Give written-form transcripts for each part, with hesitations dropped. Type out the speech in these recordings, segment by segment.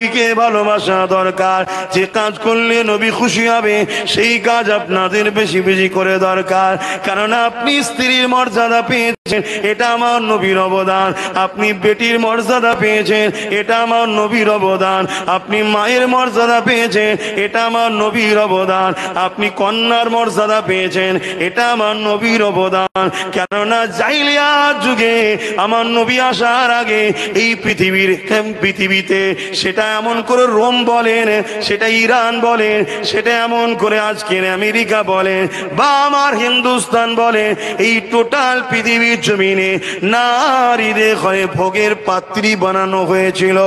নবীকে ভালোবাসা দরকার। যে কাজ করলে নবী খুশি হবে সেই কাজ আপনাদের বেশি বেশি করে দরকার। কারণ আপনি স্ত্রীর মর্যাদা পেয়েছেন, এটা আমার নবীর অবদান। আপনি বেটির মর্যাদা পেয়েছেন, এটা আমার নবীর অবদান। আপনি মায়ের মর্যাদা পেয়েছেন, এটা আমার নবীর অবদান। আপনি কন্যার মর্যাদা পেয়েছেন, এটা আমার নবীর অবদান। কেননা জাহিলিয়াত যুগে আমার নবী আসার আগে এই পৃথিবীতে সেটা এমন করে রোম বলেন, সেটা ইরান বলেন, সেটা এমন করে আজকের আমেরিকা বলেন বা আমার হিন্দুস্তান বলেন, এই টোটাল পৃথিবীর জমিনে নারীদের ঘরে ভোগের পাত্রী বানানো হয়েছিল।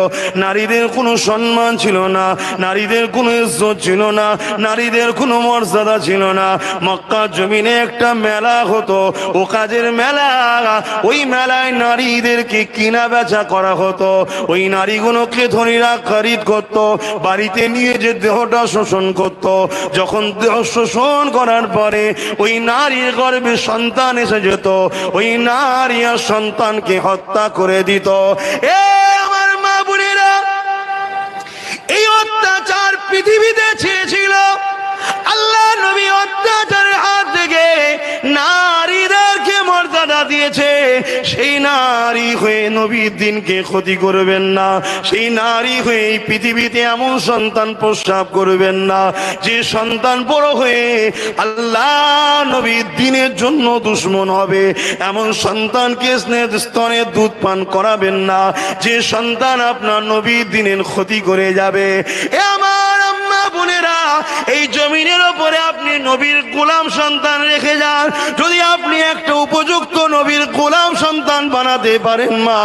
নারীদের কোনো সম্মান ছিল না, নারীদের কোনো ইজ্জত ছিল না, নারীদের কোনো মর্যাদা ছিল না। মক্কা জমিনে একটা মেলা হতো, ও কাজের মেলা। ওই মেলায় নারীদেরকে কিনা বেচা করা হতো। ওই নারীগুলোকে ধনীরা খরিদ করত, বাড়িতে নিয়ে যে দেহটা শোষণ করত। যখন দেহ শোষণ করার পরে ওই নারীর গর্ভে সন্তান এসে যেত, ওই নারী আর সন্তানকে হত্যা করে দিত। আমার মা বোনেরা, এই অত্যাচার পৃথিবীতে ছেয়েছিল। আল্লাহ নবী অত্যাচারের হাত থেকে নারীদেরকে মর্যাদা দিয়েছে। সেই নারী হয়ে নবীর দিনকে ক্ষতি করবেন না। সেই নারী হয়ে এই পৃথিবীতে এমন সন্তান প্রস্রাব করবেন না যে সন্তান বড় হয়ে আল্লাহ নবীর দিনের জন্য দুশ্মন হবে। এমন সন্তানকে স্তনের দুধ পান করাবেন না যে সন্তান আপনার নবীর দিনের ক্ষতি করে যাবে। আমার আম্মা বোনেরা, এই জমিনের ওপরে আপনি নবীর গোলাম সন্তান রেখে যান। যদি আপনি একটা উপযুক্ত নবীর গোলাম সন্তান বানাতে পারেন, মা,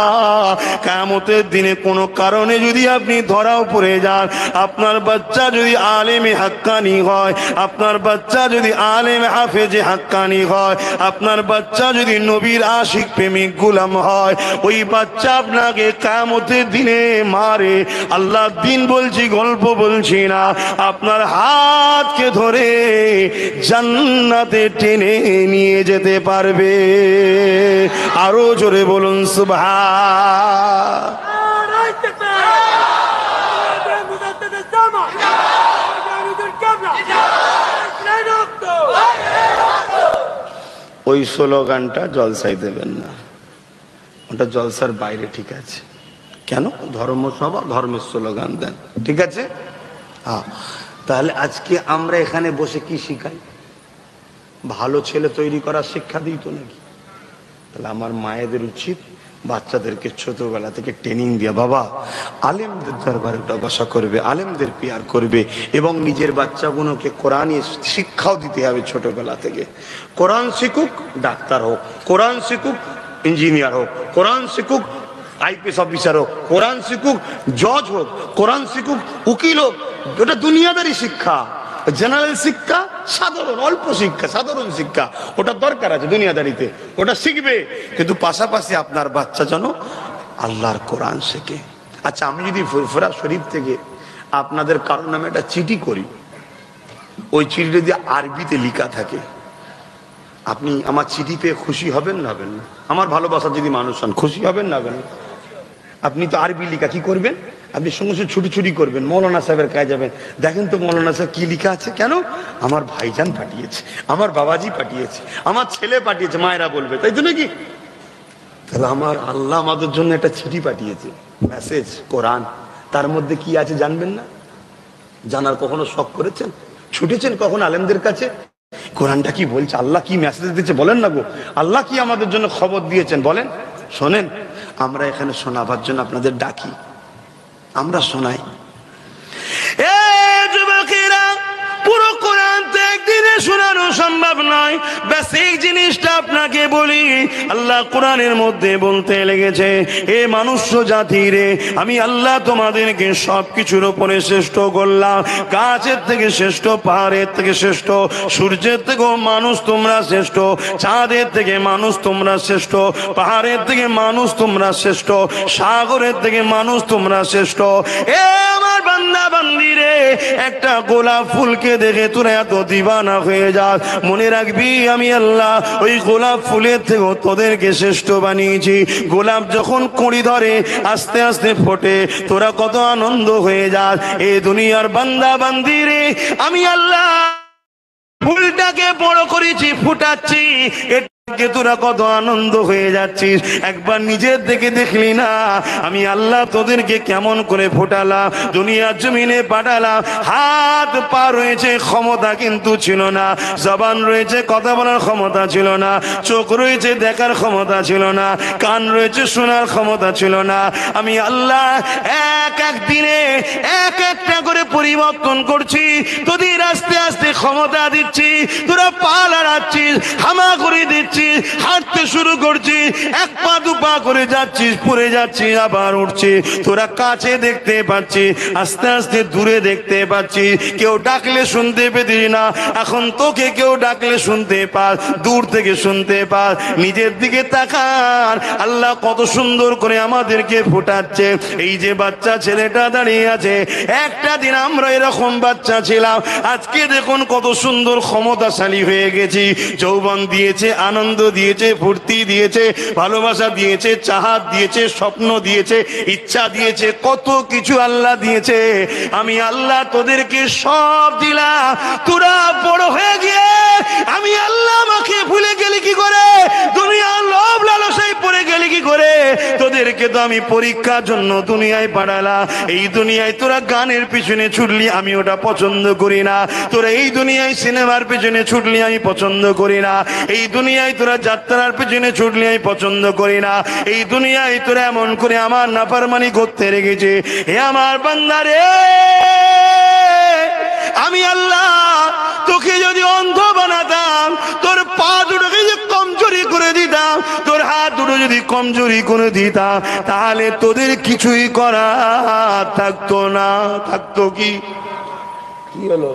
কিয়ামতের দিনে কোনো কারণে যদি আপনি ধরাও পড়ে যান, আপনার বাচ্চা যদি আলেমে হাক্কানি হয়, আপনার বাচ্চা যদি আলেমে হাফেজে হাক্কানি হয়, আপনার বাচ্চা যদি নবীর আশিক প্রেমিক গোলাম হয়, ওই বাচ্চা আপনাকে কিয়ামতের দিনে মারে। আল্লাহ দিন বলছি, গল্প বলছি না। আপনার হাতকে ধরে জান্নাতে টেনে নিয়ে যেতে পারবে। আরো জোরে বলুন সুবহান। ওই স্লোগানটা জলসায় দেবেন না, ওটা জলসার বাইরে, ঠিক আছে? কেন? ধর্মসভা, ধর্মের স্লোগান দেন, ঠিক আছে? হ্যাঁ, তাহলে আজকে আমরা এখানে বসে কি শিখাই? ভালো ছেলে তৈরি করার শিক্ষা দিই তো নাকি? তাহলে আমার মায়েদের উচিত বাচ্চাদেরকে ছোটবেলা থেকে ট্রেনিং দিয়া, বাবা আলেমদের দরবারে বসা করবে, আলেমদের পিয়ার করবে, এবং নিজের বাচ্চাগুলোকে কোরআনের শিক্ষাও দিতে হবে ছোটবেলা থেকে। কোরআন শিখুক, ডাক্তার হোক, কোরআন শিখুক, ইঞ্জিনিয়ার হোক, কোরআন শিখুক, আইপিএস অফিসার হোক, কোরআন শিখুক, জজ হোক, কোরআন শিখুক, উকিল হোক। ওটা দুনিয়াদারি শিক্ষা, জেনারেল শিক্ষা, সাধারণ অল্প শিক্ষা, সাধারণ শিক্ষা, ওটা দরকার আছে দুনিয়াদারিতে, ওটা শিখবে। কিন্তু পাশাপাশি আপনার বাচ্চা যেন আল্লাহর কোরআন শেখে। আচ্ছা, আমি যদি ফুরফুরা শরীফ থেকে আপনাদের কারোর নামে একটা চিঠি করি, ওই চিঠি যদি আরবিতে লেখা থাকে, আপনি আমার চিঠি পেয়ে খুশি হবেন না হবেন না? আমার ভালোবাসা যদি মানুষ হন, খুশি হবেন না হবেন না? আপনি তো আরবি লেখা কি করবেন? আপনি সঙ্গে সঙ্গে ছুটি ছুটি করবেন, মৌলানা সাহেবের কাছে যাবেন, দেখেন তো মৌলানা সাহেব কি লেখা আছে। কেন? আমার ভাইজান পাঠিয়েছে, আমার বাবাজি পাঠিয়েছে, আমার ছেলে পাঠিয়েছে, মায়েরা বলবে, তাই তো নাকি? তাহলে আমার আল্লাহ আমাদের জন্য একটা চিঠি পাঠিয়েছে, মেসেজ, কোরআন। তার মধ্যে কি আছে জানবেন না? জানার কখনো শখ করেছেন? ছুটেছেন কখন আলেমদের কাছে? কোরআনটা কি বলছে, আল্লাহ কি মেসেজ দিচ্ছে বলেন না গো? আল্লাহ কি আমাদের জন্য খবর দিয়েছেন বলেন? শোনেন, আমরা এখানে শোনাবার জন্য আপনাদের ডাকি, আমরা শোনাই। যুবকেরা, পুরো কোরআন তো একদিনে শোনানো সম্ভব নয়। বেসিক জিনিসটা আপনাকে বলি, আল্লাহ কোরআনের মধ্যে বলতে লেগেছে, এ মানুষ্য জাতি রে, আমি আল্লাহ তোমাদেরকে সবকিছুর উপরে শ্রেষ্ঠ করলাম। গাছের থেকে শ্রেষ্ঠ, পাহাড়ের থেকে শ্রেষ্ঠ, সূর্যের থেকেও মানুষ তোমরা শ্রেষ্ঠ, চাঁদের থেকে মানুষ তোমরা শ্রেষ্ঠ, পাহাড়ের থেকে মানুষ তোমরা শ্রেষ্ঠ, সাগরের থেকে মানুষ তোমরা শ্রেষ্ঠ। এ আমার বান্দা বান্দা বান্দিরে, একটা গোলাপ ফুলকে দেখে তোরা এত দিবানা হয়ে যাস, মনে রাখবি আমি আল্লাহ ওই গোলাপ ফুলের থেকেও তোদেরকে শ্রেষ্ঠ বানিয়েছি। গোলাপ যখন কুঁড়ি ধরে আস্তে আস্তে ফোটে, তোরা কত আনন্দ হয়ে যাস। এই দুনিয়ার বান্দা বান্দিরে, আমি আল্লাহ ফুলটাকে বড় করেছি, ফুটাচ্ছি, তোরা কত আনন্দ হয়ে যাচ্ছিস। একবার নিজের দিকে দেখলি না আমি আল্লাহ তোদেরকে কেমন করে ফোটালাম, দুনিয়ার জমিনে পাঠালাম। হাত পা রয়েছে, ক্ষমতা কিন্তু ছিল না। জবান রয়েছে, কথা বলার ক্ষমতা ছিল না। চোখ রয়েছে, দেখার ক্ষমতা ছিল না। কান রয়েছে, শোনার ক্ষমতা ছিল না। আমি আল্লাহ এক এক দিনে এক একটা করে পরিবর্তন করছি, তোদের আস্তে আস্তে ক্ষমতা দিচ্ছি, তোরা পা লড়াচ্ছিস, হামা করে দিচ্ছিস, হাঁটতে শুরু করছি, এক পা দু পা করে যাচ্ছিস, পড়ে যাচ্ছিস, আবার উঠছি। তোরা কাছে দেখতে পাচ্ছি, আস্তে আস্তে দূরে দেখতে পাচ্ছি। কেউ ডাকলে শুনতে পেতিস না, এখন তোকে কেউ ডাকলে শুনতে পাস, দূর থেকে শুনতে পাস। নিজের দিকে তাকান, আল্লাহ কত সুন্দর করে আমাদেরকে ফোটাচ্ছে। এই যে বাচ্চা ছেলেটা দাঁড়িয়ে আছে, একটা দিন আমরা এরকম বাচ্চা ছিলাম, আজকে দেখুন কত সুন্দর ক্ষমতাশালী হয়ে গেছি। যৌবন দিয়েছে, আনন্দ দিয়েছে, ফুর্তি দিয়েছে, ভালোবাসা দিয়েছে, চাহাত দিয়েছে, স্বপ্ন দিয়েছে, ইচ্ছা দিয়েছে, কত কিছু আল্লাহ দিয়েছে। আমি আল্লাহ তোদেরকে সব দিলাম, তোরা বড় হয়ে গিয়ে আমি আল্লাহ আমাকে ভুলে গেলি কি করে, দুনিয়ার লোভ লালসায় পড়ে গেলি কি করে। তোদেরকে তো আমি পরীক্ষার জন্য দুনিয়ায় পাঠালাম। এই দুনিয়ায় তোরা গানের পিছনে ছুটলি, আমি ওটা পছন্দ করি না। তোরা এই দুনিয়ায় সিনেমার পিছনে ছুটলি, আমি পছন্দ করি না। এই দুনিয়ায় তোরা যাত্রার পিছনে ছুটলি, আমি পছন্দ করি না। এই দুনিয়ায় তোরা এমন করে আমার নাফরমানি করতে রেখেছে। হে আমার বান্দারে, আমি আল্লাহ তোকে যদি অন্ধ বানাতাম, তোর পা দুটোকে যদি কমজোরি করে দিতাম, তোর হাত দুটো যদি কমজোরি করে দিতাম, তাহলে তোদের কিছুই করা থাকতো না। থাকতো কি? কি হলো?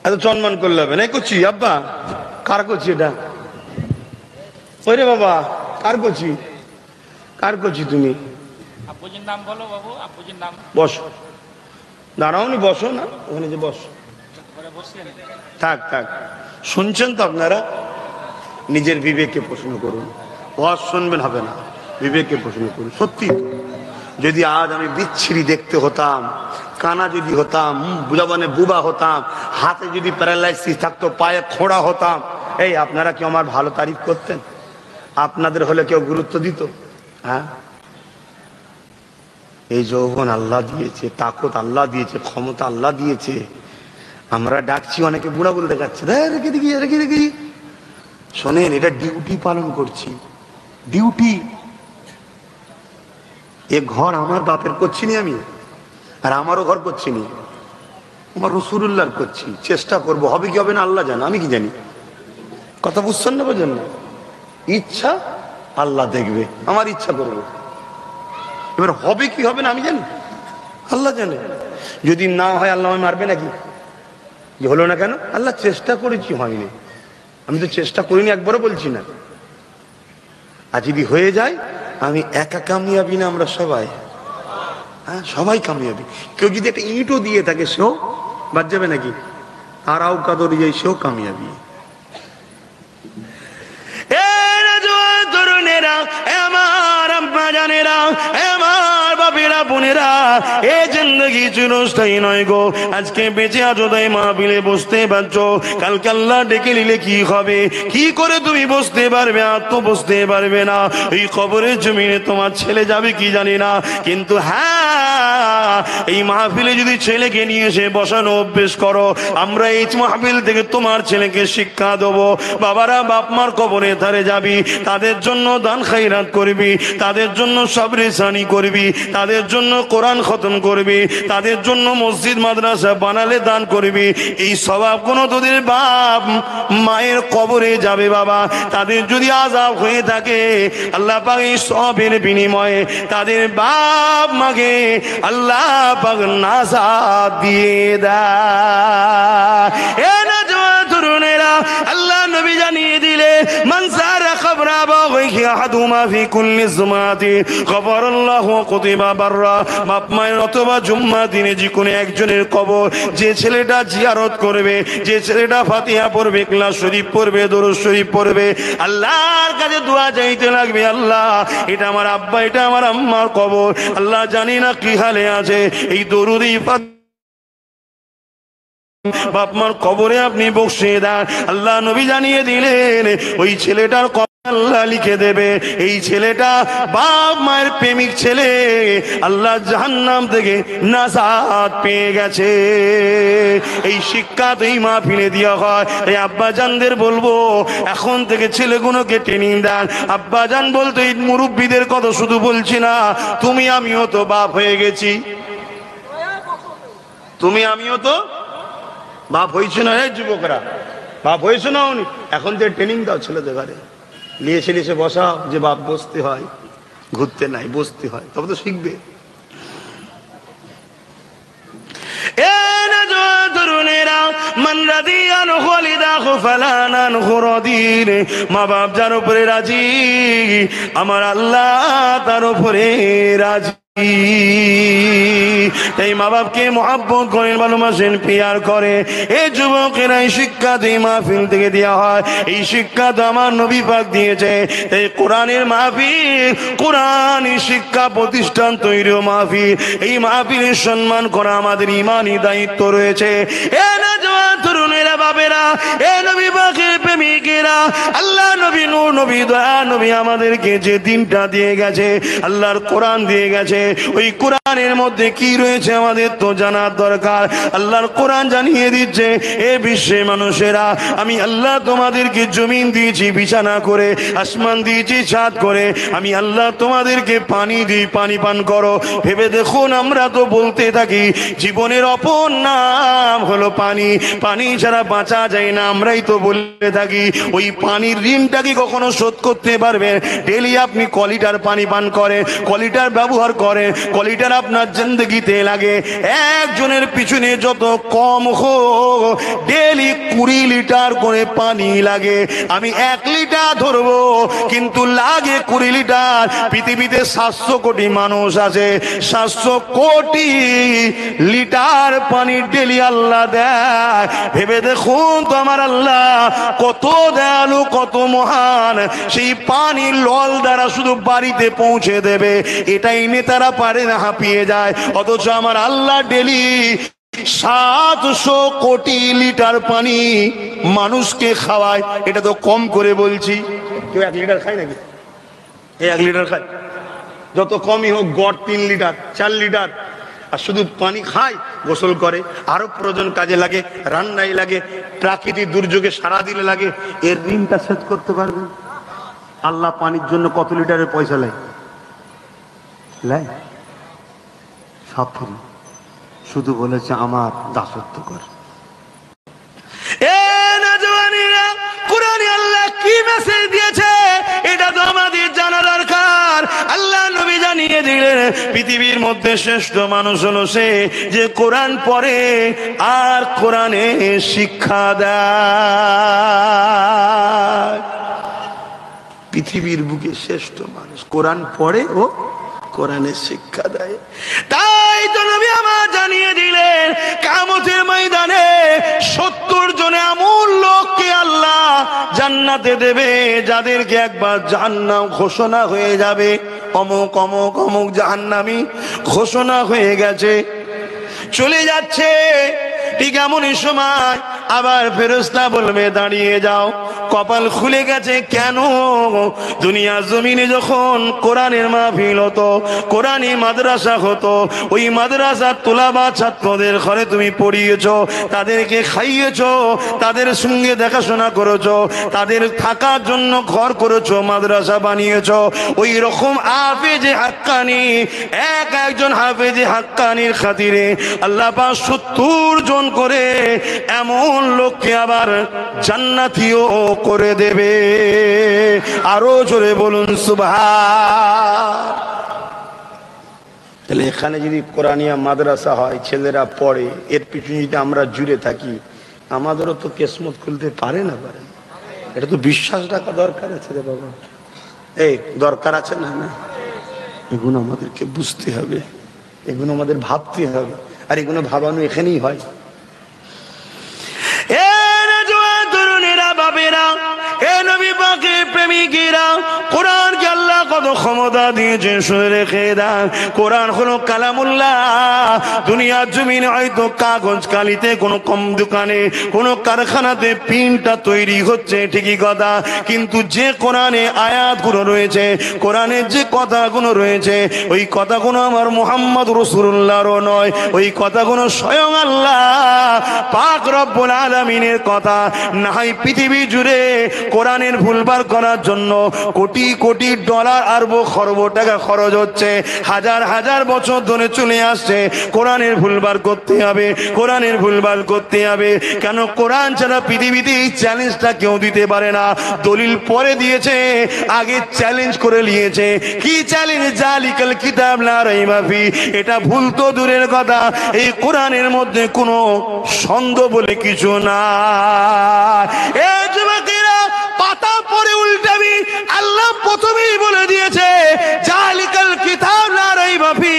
এত সম্মান করলে হবে না। করছি আব্বা, কার করছি এটা? ওরে বাবা, কার করছি? কার করছি? তুমি আব্বুজির নাম বলো বাবু, আব্বুজির নাম। বসো, দাঁড়াও নি, বসো না ওখানে, যে বসো। থাক থাক, শুনছেন তো আপনারা? নিজের বিবেককে প্রশ্ন করুন, ওয়াজ শুনবেন হবে না, বিবেককে প্রশ্ন করুন। সত্যি, যদি আজ আমি বিচ্ছিরি দেখতে হতাম, কানা যদি হতাম, জবানে বুবা হতাম, হাতে যদি প্যারালাইসিস থাকতো, পায়ে খোঁড়া হতাম, এই আপনারা কি আমার ভালো তারিফ করতেন? আপনাদের হলে কেউ গুরুত্ব দিত? হ্যাঁ, এই যৌবন আল্লাহ দিয়েছে, তাকত আল্লাহ দিয়েছে, ক্ষমতা আল্লাহ দিয়েছে। আমরা ডাকছি, অনেকে বুড়া বলে দেখাচ্ছে, রেখে দেখি রেখে দেখি। শোনেন, এটা ডিউটি পালন করছি, ডিউটি। এ ঘর আমার বাপের করছি নি আমি, আর আমারও ঘর করছি নি, আমার রসুলুল্লাহর করছি। চেষ্টা করব, হবে কি হবে না আল্লাহ জানে, আমি কি জানি। কথা বুঝছেন না? বোঝেন না? ইচ্ছা আল্লাহ দেখবে, আমার ইচ্ছা করবো। এবার হবে কি হবে না আমি জানি, আল্লাহ জানে। যদি না হয় আল্লাহ আমায় মারবে নাকি? যে হলো না কেন? আল্লাহ চেষ্টা করেছি, হয়নি। আমি তো চেষ্টা করিনি, একবারও বলছি না। আর যদি হয়ে যায়, আমি একা কামিয়াবি না, আমরা সবাই, হ্যাঁ সবাই কামিয়াবি। কেউ যদি একটা ইঁটও দিয়ে থাকে, সেও বাদ যাবে নাকি? তারাও কাদর যায়, সেও কামিয়াবি। তরুণেরা, আমার আম্মা জানেরা, আমার বাপেরা বোনেরা, এই জিন্দগি চিরস্থায়ী নয় গো। আজকে বেঁচে আছো তাই মাহফিলে বসতে পারছো, কালকে আল্লাহ ডেকে নিলে কি হবে? কি করে তুমি বসতে পারবে? আর তো বসতে পারবে না। এই কবরের জমিনে তোমার ছেলে যাবে কি জানি না, কিন্তু হ্যাঁ, এই মাহফিলে যদি ছেলেকে নিয়ে এসে বসানো অভ্যেস করো, আমরা এই মাহফিল থেকে তোমার ছেলেকে শিক্ষা দেবো। বাবারা বাপ মার কবরে ধারে যাবি, তাদের জন্য দান খায়রাত করবি, তাদের জন্য সবরে সানি করবি, তাদের জন্য কোরআন খতম করবি, তাদের জন্য মসজিদ মাদ্রাসা বানালে দান করবি। এই সওয়াব কোন তোদের বাপ মায়ের কবরে যাবে বাবা, তাদের যদি আযাব হয়ে থাকে, আল্লাহ পাক এই সবের বিনিময়ে তাদের বাপ মাকে আল্লাহ পাক নাজাত দিয়ে দেয়। এ নওজোয়ান তরুণেরা, আল্লাহ নবী জানিয়ে দিলে, মান সারা কাবরা আবাওয়াইহি আহাদুহুমা ফি কুল্লি জুমাতি গফারাল্লাহু কুতিবা বাররা। বাপ মায়ের অথবা জুম্মা দিনে যে কোনো একজনের কবর যে ছেলেটা জিয়ারত করবে, যে ছেলেটা ফাতিহা পড়বে, ইখলাস শরীফ পড়বে, দরুদ শরীফ পড়বে, আল্লাহর কাছে দোয়া চাইতে লাগবে, আল্লাহ এটা আমার আব্বা, এটা আমার আম্মার কবর, আল্লাহ জানি না কি হালে আছে, এই দরুদ বাপ মার কবরে আপনি বসিয়ে দেন। আল্লাহ নবী জানিয়ে দিলেন ওই ছেলেটার আল্লাহ লিখে দেবে এই ছেলেটা বাপ মায়ের প্রেমিক ছেলে, আল্লাহ জাহান্নাম থেকে নাজাত পেয়ে গেছে। এই শিক্ষা তো এই মাহফিলে দেওয়া হয়। এই আব্বাজানদের বলবো এখন থেকে ছেলেগুলোকে ট্রেনিং দেন। আব্বাজান বলতো এই মুরব্বীদের কথা শুধু বলছি না, তুমি আমিও তো বাপ হয়ে গেছি, তুমি আমিও তো বাপ হয়েছে না। এই যুবকরা বাপ হয়েছে না, উনি এখন থেকে ট্রেনিং দাও ছেলেদের ঘরে, লিয়েছে লিয়েছে বসাও যে বাপ বসতে হয়, ঘুরতে নাই বসতে হয়, তবে তো শিখবে। মা বাপ যার উপরে রাজি, আমার আল্লাহ তার উপরে রাজি। তাই মা বাপকে মহব্বত করেন, ভালোবাসেন, প্রিয়ার করে। এই যুবকেরা এই শিক্ষা তো এই মাহফিল থেকে দেওয়া হয়, এই শিক্ষা তো আমার নবী পাক দিয়েছে। তাই কোরআনের মাহফিল, কোরআনী শিক্ষা প্রতিষ্ঠান তৈরিও মাহফিল, এই মাহফিলের সম্মান করা আমাদের ইমানি দায়িত্ব রয়েছে। এ না জওয়ান তরুণেরা, বাবেরা, এ নবী পাকের প্রেমিকেরা, আল্লাহ নবী, নূর নবী, দয়া নবী আমাদেরকে যে দিনটা দিয়ে গেছে, আল্লাহর কোরআন দিয়ে গেছে, ওই কোরআনের মধ্যে কি রয়েছে আমাদের তো জানার দরকার। আল্লাহর কোরআন জানিয়ে দিচ্ছে, এ বিশ্বের মানুষেরা, আমি আল্লাহ তোমাদেরকে জমিন দিয়েছি বিছানা করে, আসমান দিয়েছি ছাদ করে, আমি আল্লাহ তোমাদেরকে পানি দিই, পানি পান করো। ভেবে দেখুন, আমরা তো বলতে থাকি জীবনের অপর নাম হলো পানি, পানি ছাড়া বাঁচা যায় না, আমরাই তো বলে থাকি। ওই পানির ঋণটা কি কখনো শোধ করতে পারবেন? ডেলি আপনি কলিটার পানি পান করেন, কলিটার ব্যবহার করেন, কলিটার আপনার জিন্দগিতে লাগে। একজনের পিছনে যত কম হোক ডেলি 20 লিটার করে পানি লাগে। আমি 1 লিটার ধরবো, কিন্তু লাগে 20 লিটার। পৃথিবীতে 700 কোটি মানুষ আছে, 700 কোটি লিটার পানি ডেলি আল্লাহ দেয়। ভেবে দেখুন তো আমার আল্লাহ কত দয়ালু, কত মহান। সেই পানি লল দ্বারা শুধু বাড়িতে পৌঁছে দেবে, এটাই নেতারা পারে না, হাঁপিয়ে যায়। অথচ আমার আল্লাহ ডেলি 700 কোটি লিটার পানি মানুষকে খাওয়ায়। এটা তো কম করে বলছি, কেউ 1 লিটার খায় নাকি? 1 লিটার খায়, যত কমই হোক গড় 3 লিটার 4 লিটার। আর শুধু পানি খায়, গোসল করে, আরো প্রয়োজন কাজে লাগে, রান্নায় লাগে, প্রাকৃতিক দুর্যোগে সারা দিলে লাগে। এর ঋণটা শোধ করতে পারবে? আল্লাহ পানির জন্য কত লিটারের পয়সা লাই? সব ফ্রি, শুধু বলেছে আমার দাসত্ব কর। কোরআনে আল্লাহ কি মেসেজ দিয়েছে এটা তো আমাদের জানা দরকার। আল্লাহ নবী জানিয়ে দিলেন পৃথিবীর মধ্যে শ্রেষ্ঠ মানুষ হলো সে যে কোরআন পড়ে আর কোরআনে শিক্ষা দেয়। পৃথিবীর বুকে শ্রেষ্ঠ মানুষ কোরআন পড়ে ও কোরআনের শিক্ষা দেয়। তাই তো নবী আমার জানিয়ে দিলেন কিয়ামতের ময়দানে 70 জন এমন লোককে আল্লাহ জান্নাতে দেবে যাদেরকে একবার জাহান্নাম ঘোষণা হয়ে যাবে, অমুক অমুক অমুক জাহান্নামী ঘোষণা হয়ে গেছে, চলে যাচ্ছে। ঠিক এমনই সময় আবার ফেরেশতা বলবে দাঁড়িয়ে যাও, কপাল খুলে গেছে। কেন? দুনিয়া জমিনে যখন কোরআনের মাহফিল হতো, কোরআনী মাদ্রাসা হতো, ওই মাদ্রাসার তোলাবা ছাত্রদের ঘরে তুমি পড়িয়েছো, তাদেরকে খাইয়েছো, তাদের সঙ্গে দেখাশোনা করেছো, তাদের থাকার জন্য ঘর করেছো, মাদ্রাসা বানিয়েছো। ওই রকম হাফেজে হাক্কানি, একজন হাফেজে হাক্কানির খাতিরে আল্লাহ পাক 70 জন করে এমন লোককে আবার জান্নাতীও করে দেবে। আরো জোরে বলুন সুবহান। তাহলে এখানে যদি কোরআনিয়া মাদ্রাসা হয়, ছেলেরা পড়ে, এর পিছনে যদি আমরা জুড়ে থাকি, আমাদেরও তো কিসমত খুলতে পারে না? পারে এটা তো বিশ্বাস রাখা দরকার আছে রে বাবা, এই দরকার আছে না? না, এগুলো আমাদেরকে বুঝতে হবে, এগুলো আমাদের ভাবতে হবে, আর এগুলো ভাবানো এখানেই হয়। কোরআনকে আল্লাহ কত ক্ষমতা দিয়েছে শুনে রেখে দেন। কোরআন হলো কালামুল্লাহ। দুনিয়ার জমিনে হয়তো কাগজ কালিতে কোনো কম দোকানে কোনো কারখানাতে প্রিন্টটা তৈরি হচ্ছে ঠিকই কথা, কিন্তু যে কোরআনে আয়াতগুলো রয়েছে, কোরআনের যে কথাগুলো রয়েছে, ওই কথাগুলো আমার মুহাম্মদ রাসূলুল্লাহরও নয়, ওই কথাগুলো স্বয়ং আল্লাহ পাক রব্বুল আলামিনের কথা। না হয় পৃথিবী জুড়ে কোরআনের ভুলবার করার জন্য কোটি কোটি ডলার আরব খরব টাকা খরচ হচ্ছে, হাজার হাজার বছর ধরে চলে আসছে। কোরআনের ভুলবার করতে হবে, কোরআনের ভুলবার করতে হবে। কেন? কোরআন ছাড়া পৃথিবীতে এই চ্যালেঞ্জটা কেউ দিতে পারে না। দলিল পরে দিয়েছে, আগে চ্যালেঞ্জ করে নিয়েছে। কি চ্যালেঞ্জ? জালিকাল কিতাব লা রাইবা ফি। এটা ভুল তো দূরের কথা, এই কোরআনের মধ্যে কোনো সন্দেহ বলে কিছু না। এই যুবকেরা পাতা পরে উল্টাবি, আল্লাহ প্রথমেই বলে দিয়েছে জালিকাল কিতাব লা রাইবা ফি।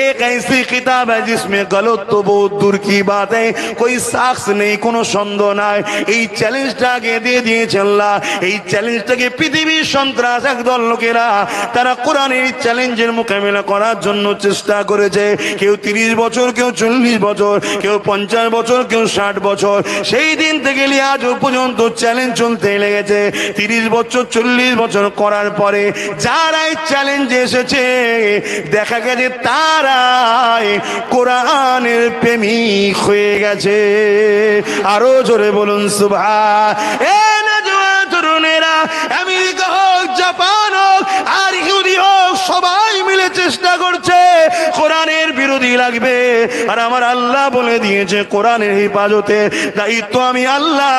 एक ऐसी किताब है जिसमें गलत तो बहुत दूर की बात है, कोई साक्ष नहीं, কোনো সন্দেহ নাই। এই চ্যালেঞ্জটা আগে দিয়ে দিয়েছে আল্লাহ। এই চ্যালেঞ্জটাকে পৃথিবীর সন্ত্রাস একদল লোকেরা তারা কোরআনের চ্যালেঞ্জের মোকাবেলা করার জন্য চেষ্টা করেছে। কেউ 30 বছর, কেউ 40 বছর, কেউ 50 বছর, কেউ 60 বছর। সেই দিন থেকে আজ পর্যন্ত চ্যালেঞ্জ চলতে লেগেছে। 30 বছর 40 বছর করার পরে যারাই চ্যালেঞ্জে এসেছে, দেখা গেছে তারাই কোরআনের প্রেমিক হয়ে গেছে। আরো জোরে বলুন সুবহান। তরুণেরা, আমেরিকা হোক, জাপান হোক, আর ইহুদি হোক, সবাই মিলে চেষ্টা করছে কোরআনের বিরোধী লাগবে। আর আমার আল্লাহ বলে দিয়েছে কোরআনের হেফাজতের দায়িত্ব আমি আল্লাহ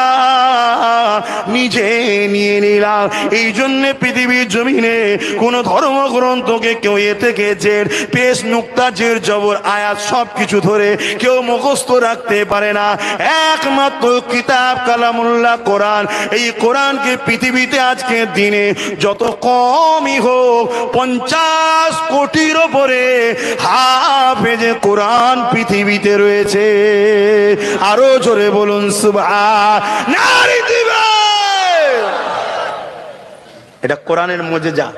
নিজে নিয়ে নিলাম। এই জন্য পৃথিবীর জমিনে কোন ধর্মগ্রন্থকে কেউ এ থেকে জের পেশ নুক্তা জের জবর আয়াত সবকিছু ধরে কেউ মুখস্থ রাখতে পারে না। একমাত্র কিতাব কালামুল্লাহ কোরআন। এই কোরআনকে পৃথিবীতে আজকের দিনে যত কমই হোক 50 কোটির ওপরে হাফেজে কোরআন পৃথিবীতে রয়েছে। আরো জোরে বলুন সুবহান। নারী দিবে, এটা কোরআনের মুজিজা।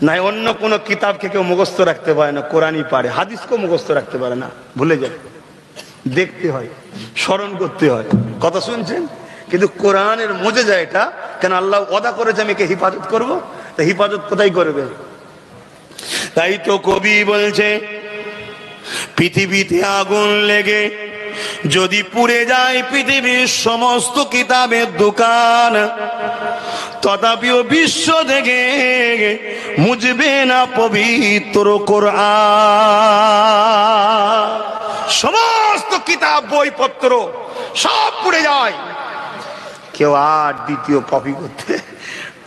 নাই অন্য কোন কিতাবকে কেউ মুখস্থ রাখতে পারে না, কোরআনই পারে। হাদিসকেও মুখস্থ রাখতে পারে না, ভুলে যায়, দেখতে হয়, স্মরণ করতে হয়। কথা শুনছেন? কিন্তু কোরআনের মুজিজা এটা। কেন? আল্লাহ ওয়াদা করেছে আমি একে হিফাজত করবো। তা হিফাজত কোথায় করবে? তাই তো কবি বলছে, পৃথিবীতে আগুন লেগে যদি পুড়ে যায় পৃথিবীর সমস্ত কিতাবের দোকান, তথাপিও বিশ্ব থেকে মুজবে না পবিত্র কোরআন। সমস্ত কিতাব বইপত্র সব পুড়ে যায়, কেউ আর দ্বিতীয় কপি করতে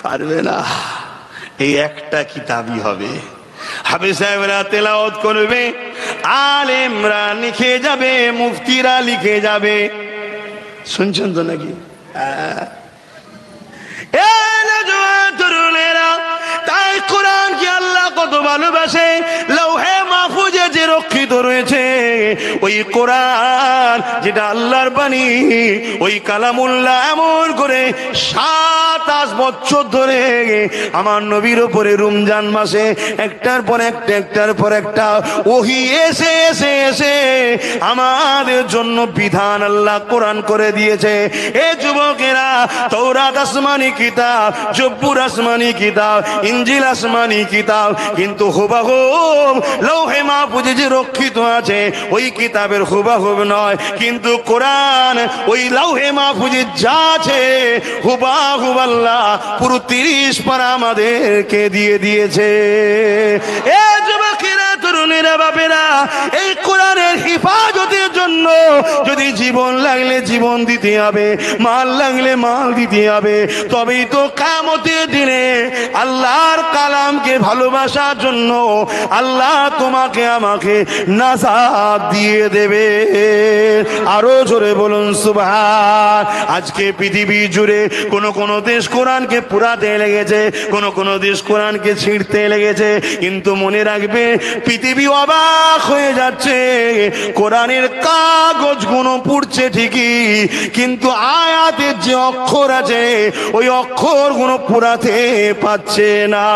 পারবে না। এই একটা কিতাবই হবে। হাফেজ সাহেবরা তেলাওয়াত করবে, আলেমরা লিখে যাবে, মুফতিরা লিখে যাবে। শুনছেন তো নাকি? তাই কোরআনকে আল্লাহ কত ভালোবাসে। লৌহে মাহফুজে যে রক্ষিত রয়েছে ওই কোরআন, যেটা আল্লাহর বাণী, ওই কালামুল্লাহ এমন করে 27 বছর ধরে আমার নবীর উপরে রমজান মাসে একটার পর একটা, একটার পর একটা ওহী এসে এসে এসে আমাদের জন্য বিধান আল্লাহ কোরআন করে দিয়েছে। এ যুবকেরা, তাওরাত আসমানি কিতাব, জব্বুর আসমানি কিতাব, ইনজিল আসমানি কিতাব, কিন্তু হুবহুব লৌহে মাহফুজে যে রক্ষিত আছে ওই কিতাবের হুবহুব নয়। কিন্তু কোরআন ওই লৌহে মাহফুজে যা আছে হুবহুব আল্লাহ পুরো 30 পারা আমাদেরকে দিয়ে দিয়েছে। এ যুবকেরা, তরুণেরা, মায়েরা বাপেরা, এই কোরআনের হিফাজতের জন্য যদি জীবন লাগলে জীবন দিতে হবে, মাল লাগলে মাল দিতে হবে, তবেই তো কিয়ামতের দিনে আল্লাহর কালামকে ভালোবাসার জন্য আল্লাহ তোমাকে আমাকে নাজাত দিয়ে দেবে। আরো জোরে বলুন সুবহান। আজকে পৃথিবী জুড়ে কোন দেশ কোরআনকে পুরাতে লেগেছে, কোন দেশ কোরআনকে ছিঁড়তে লেগেছে, কিন্তু মনে রাখবে পৃথিবী অবাক হয়ে যাচ্ছে। কোরআনের কাগজগুলো পুড়ছে ঠিকই, কিন্তু আয়াতের যে অক্ষর আছে ওই অক্ষরগুলো পুরাতে পাচ্ছে না।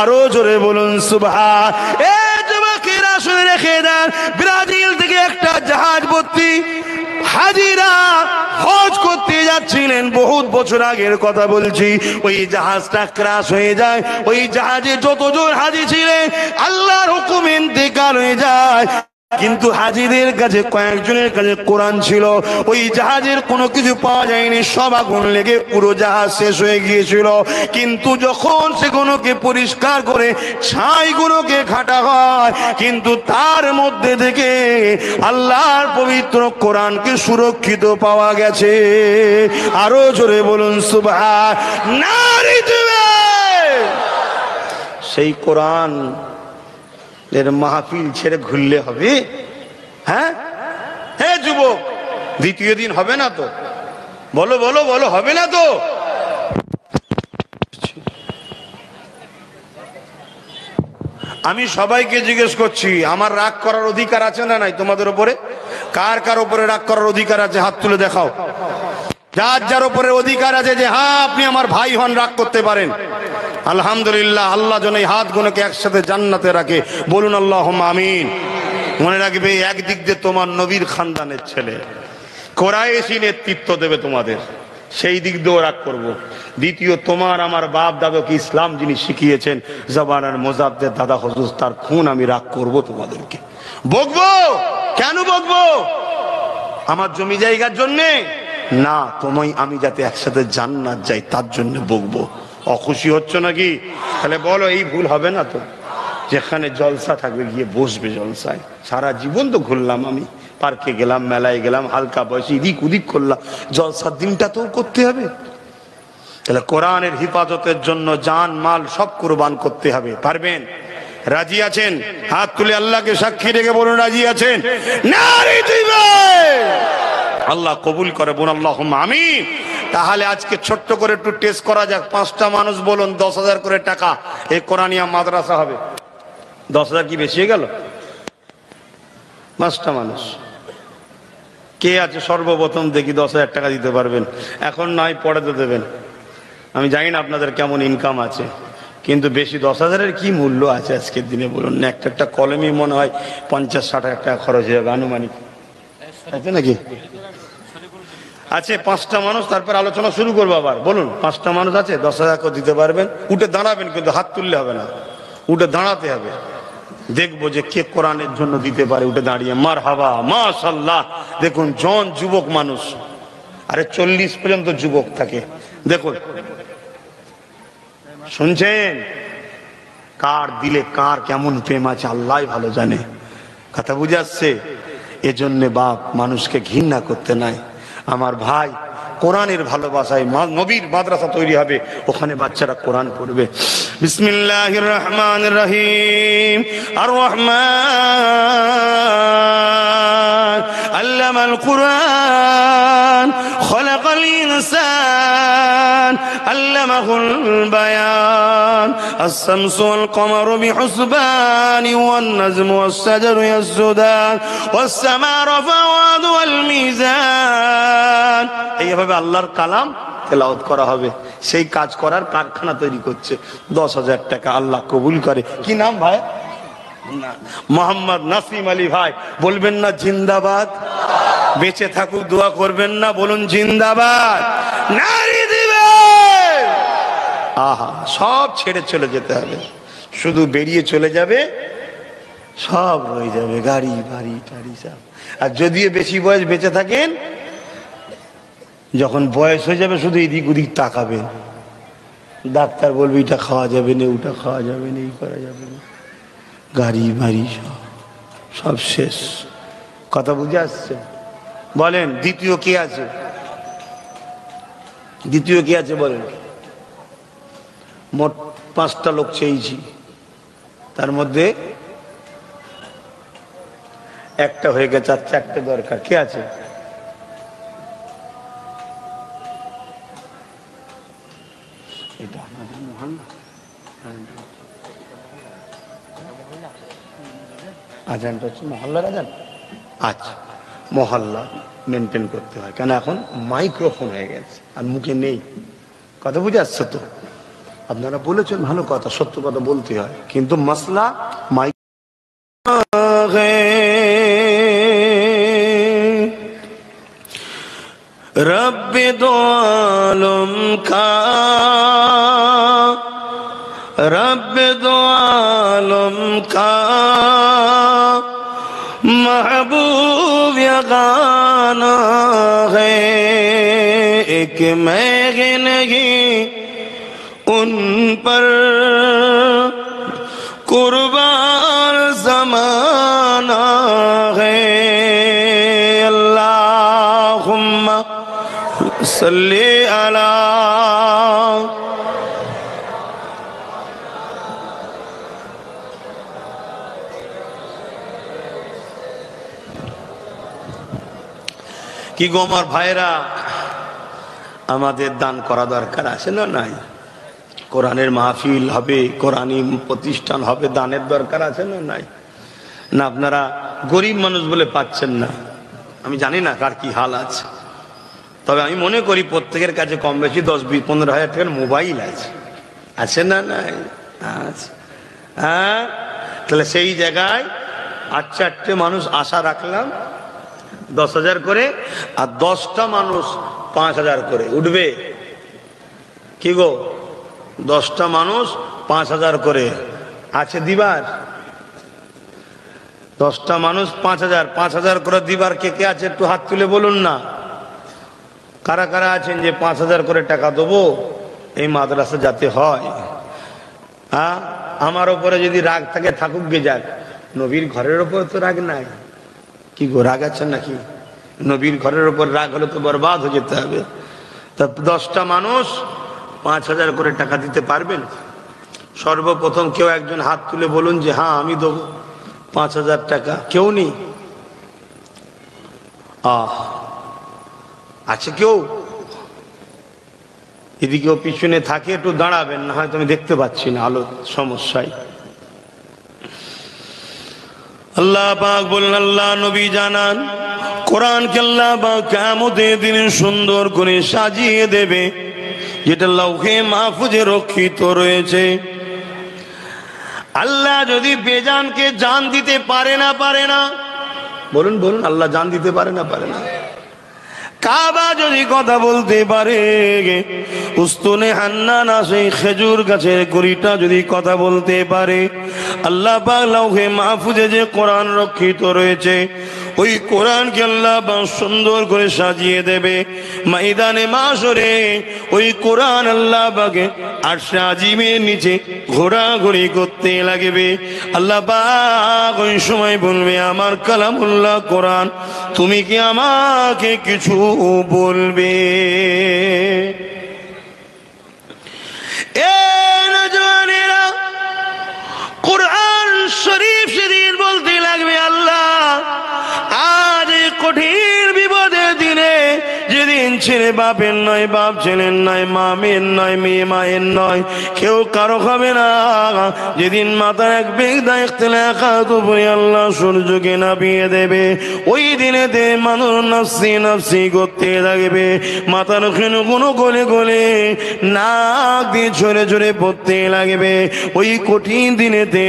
আরো জোরে বলুন সুবহান। এই যুবকেরা শুনে রেখে দেন, ব্রাজিল থেকে একটা জাহাজ ভর্তি হাজিরা হজ করতে যাচ্ছিলেন, বহুত বছর আগের কথা বলছি। ওই জাহাজটা ক্রাশ হয়ে যায়, ওই জাহাজে যতজন হাজি ছিলেন আল্লাহর হুকুমে ইন্তেকাল হয়ে যায়, কিন্তু হাজিদের কাছে কয়েকজনের কাছে কোরআন ছিল। ওই জাহাজের কোনো কিছু পাওয়া যায়নি, সব আগুন লেগে পুরো জাহাজ শেষ হয়ে গিয়েছিল। কিন্তু যখন সেগুলোকে পরিষ্কার করে ছাইগুলোকে ঘাটা হয়, কিন্তু তার মধ্যে থেকে আল্লাহর পবিত্র কোরআনকে সুরক্ষিত পাওয়া গেছে। আরো জোরে বলুন সুবহান। নারী দিবে সেই কোরআন এর মাহফিল ছেড়ে ঘুরলে হবে? হ্যাঁ হে যুবক, দ্বিতীয় দিন হবে না তো? বলো বলো বলো, হবে না তো? আমি সবাইকে জিজ্ঞেস করছি, আমার রাগ করার অধিকার আছে না নাই তোমাদের উপরে? কার কার উপরে রাগ করার অধিকার আছে? হাত তুলে দেখাও। যার যার উপরে অধিকার আছে যে হ্যাঁ আপনি আমার ভাই হন, রাগ করতে পারেন। আলহামদুলিল্লাহ, আল্লাহ যেন এই হাতগুলোকে একসাথে জান্নাতে রাখে, বলুন আল্লাহুম্মা আমিন। মনে রাখবে, একদিক দিয়ে তোমার নবীর খানদানের ছেলে, কোরাইশি নেতৃত্ব দেবে তোমাদের, সেই দিক দিয়েও রাগ করবো। দ্বিতীয়, তোমার আমার বাপ দাদাকে ইসলাম যিনি শিখিয়েছেন, জবানার মোজাদ্দেদ দাদা হুজুর, তার খুন আমি রাগ করবো, তোমাদেরকে বকবো। কেন বকবো? আমার জমি জায়গার জন্যে না, তোমায় আমি যাতে একসাথে জান্নাত যাই তার জন্য বকবো। অখুশি হচ্ছ নাকি? তাহলে বলো, এই ভুল হবে না তো? যেখানে জলসা থাকবে গিয়ে বসবে জলসায়। সারা জীবন তো ঘুরলাম, আমি পার্কে গেলাম, মেলায় গেলাম, হালকা বয়সে এদিক ওদিক করলাম, জলসার দিনটা তো করতে হবে। তাহলে কোরআনের হিফাজতের জন্য জান মাল সব কুরবান করতে হবে। পারবেন? রাজি আছেন? হাত তুলে আল্লাহকে সাক্ষী রেখে বলুন রাজি আছেন। নারী দিবে আল্লাহ কবুল করে, বোন আল্লাহুম্মা আমিন। তাহলে আজকে ছোট্ট করে একটু টেস্ট করা যাক। 5টা মানুষ বলুন 10,000 করে টাকা এই কোরআনিয়া মাদ্রাসা হবে। 10,000 কি বেশি হয়ে গেল? 5টা মানুষ কে আছে সর্বপ্রথম দেখি 10,000 টাকা দিতে পারবেন? এখন নয়, পরে তো দেবেন। আমি জানি না আপনাদের কেমন ইনকাম আছে, কিন্তু বেশি 10,000-এর কি মূল্য আছে আজকের দিনে বলুন না? একটা কলমই মনে হয় 50-60 টাকা খরচ হয়ে যাবে আনুমানিক, আছে নাকি? আছে 5টা মানুষ, তারপর আলোচনা শুরু করবো আবার। বলুন, 5টা মানুষ আছে 10,000 করে দিতে পারবেন? উঠে দাঁড়াবেন, কিন্তু হাত তুললে হবে না, উঠে দাঁড়াতে হবে। দেখবো যে কে কোরআনের জন্য দিতে পারে। উঠে দাঁড়িয়ে মারহাবা, মাশাআল্লাহ। দেখুন জন যুবক মানুষ, আরে 40 পর্যন্ত যুবক থাকে। দেখুন, শুনছেন? কার দিলে কার কেমন প্রেম আছে আল্লাহ ভালো জানে। কথা বুঝে আসছে? এজন্য বাপ মানুষকে ঘৃণা করতে নাই। আমার ভাই, কোরআনের ভালোবাসায় নবীর মাদ্রাসা তৈরি হবে, ওখানে বাচ্চারা কোরআন পড়বে। বিসমিল্লাহির রহমানির রহিম। আর রহমান আল্লামাল কুরআন খলাকাল ইনসান আল্লামাহুল বায়ান আশ-শামসু ওয়াল কমারু বিহুসবানি ওয়ান নাজমু ওয়াস-শাজারু ইয়াসজুদান ওয়াস-সামাa'u রাফা'াহু ওয়াল মিজান। এইভাবে আল্লাহর কালাম তেলাওয়াত করা হবে। সেই কাজ করার কারখানা তৈরি করছে। 10,000 টাকা আল্লাহ কবুল করে। কি নাম ভাই? মোহাম্মদ নাসিম আলী ভাই। বলবেন না জিন্দাবাদ? বেঁচে থাকুক, দোয়া করবেন না? বলুন জিন্দাবাদ। নারী দিবে। আহা, সব ছেড়ে চলে যেতে হবে, শুধু বেরিয়ে চলে যাবে, সব রয়ে যাবে, গাড়ি বাড়ি টাড়ি সব। আর যদিও বেশি বয়স বেঁচে থাকেন, যখন বয়স হয়ে যাবে শুধু এদিক ওদিক তাকাবেন। ডাক্তার বলবে এটা খাওয়া যাবে না, ওটা খাওয়া যাবে না, এই করা যাবে না। গাড়ি বাড়ি সব শেষ। কথা বুঝে আসছে? বলেন দ্বিতীয় কি আছে? দ্বিতীয় কি আছে বলেন? মোট 5টা লোক চেয়েছি, তার মধ্যে একটা হয়ে গেছে, আর 4টে দরকার। কে আছে? এটা আমাদের মহল্লা। আজানটা হচ্ছে মহল্লার আজান। আচ্ছা, মহল্লা মেনটেন করতে হয়, কেন এখন মাইক্রোফোন হয়ে গেছে আর মুখে নেই। কথা বুঝে আসছে তো? আপনারা বলেছেন ভালো কথা, সত্য কথা বলতে হয়, কিন্তু মসলা মাইক রব্বে দো আলম কা, রব্বে দো আলম কা महबूब या गाना है, एक मैं नहीं उन पर कुर्बान ज़माना है। अल्लाहुम्मा सल्ली अला। কি গো আমার ভাইরা, আমাদের দান করা দরকার আছে না নাই? কোরআনের মাহফিল হবে, কোরআনী প্রতিষ্ঠান হবে, দানের দরকার আছে না নাই? না আপনারা গরিব মানুষ বলে পাচ্ছেন না, আমি জানি না কার কি হাল আছে, তবে আমি মনে করি প্রত্যেকের কাছে কম বেশি 10-15 হাজার টাকার মোবাইল আছে, আছে না নাই? আচ্ছা, হ্যাঁ, তাহলে সেই জায়গায় 4টে মানুষ আশা রাখলাম 10,000 করে, আর 10টা মানুষ 5,000 করে উঠবে। কি গো, 10টা মানুষ 5,000 করে আছে দিবার? 10টা মানুষ 5,000 করে দিবার কে কে আছে একটু হাত তুলে বলুন না। কারা কারা আছেন যে 5,000 করে টাকা দেবো এই মাদ্রাসা যাতে হয়? হ্যাঁ, আমার ওপরে যদি রাগ থাকে থাকুক গে যাক, নবীর ঘরের ওপরে তো রাগ নাই। কি গো, রাগ আছেন নাকি? নবীর ঘরের উপর রাগ হলে তো বরবাদ হয়ে যেতে হবে। তা 10টা মানুষ 5,000 করে টাকা দিতে পারবেন? সর্বপ্রথম কেউ একজন হাত তুলে বলুন যে হ্যাঁ আমি দেবো 5,000 টাকা। কেউ নেই? আছে কেউ? যদি কেউ পিছনে থাকে একটু দাঁড়াবেন, না হয়তো আমি দেখতে পাচ্ছি না, আলো সমস্যায়। আল্লাহ পাক বলেন, আল্লাহ নবী জানান কোরআনকে আল্লাহ পাক কিয়ামতের দিনে সুন্দর করে সাজিয়ে দেবে, যেটা লৌহে মাহফুজে রক্ষিত রয়েছে। আল্লাহ যদি বেজানকে জান দিতে পারে না? বলুন বলুন, আল্লাহ জান দিতে পারে না? কাবা যদি কথা বলতে পারে, উস্তুনে হান্নানা সেই খেজুর গাছের গুড়িটা যদি কথা বলতে পারে, আল্লাহ পাক লৌহে মাহফুজে যে কোরআন রক্ষিত রয়েছে ওই কোরআনকে আল্লাহ পাক সুন্দর করে সাজিয়ে দেবে। ময়দানে মাশরে ওই কোরআন আল্লাহ পাকে আরশে আজিমের নিচে ঘোরাঘুরি করতে লাগবে। আল্লাহ পাক ওই সময় বলবে, আমার কালামুল্লাহ কোরআন, তুমি কি আমাকে কিছু বলবে? নওজওয়ানেরা, কোরআন শরীফ সেদিন বলতে লাগবে, আল্লাহ আজ কঠিন বিপদের দিনে, যেদিন ছেলে বাপের নয়, বাপ ছেলের নয়, মা মেয়ের নয়, মেয়ে মায়ের নয়, কেউ কারো হবে না, যেদিন মাথার এক বেগদা ইখতিলাফাত উপরে আল্লাহ সূর্যকে নামিয়ে দেবে, ওই দিনেতে মানুষ নফসি নফসি করতে লাগবে, মাথার কোনো গলে গলে নাক দিয়ে ঝরে ঝরে পড়তে লাগবে। ওই কঠিন দিনেতে,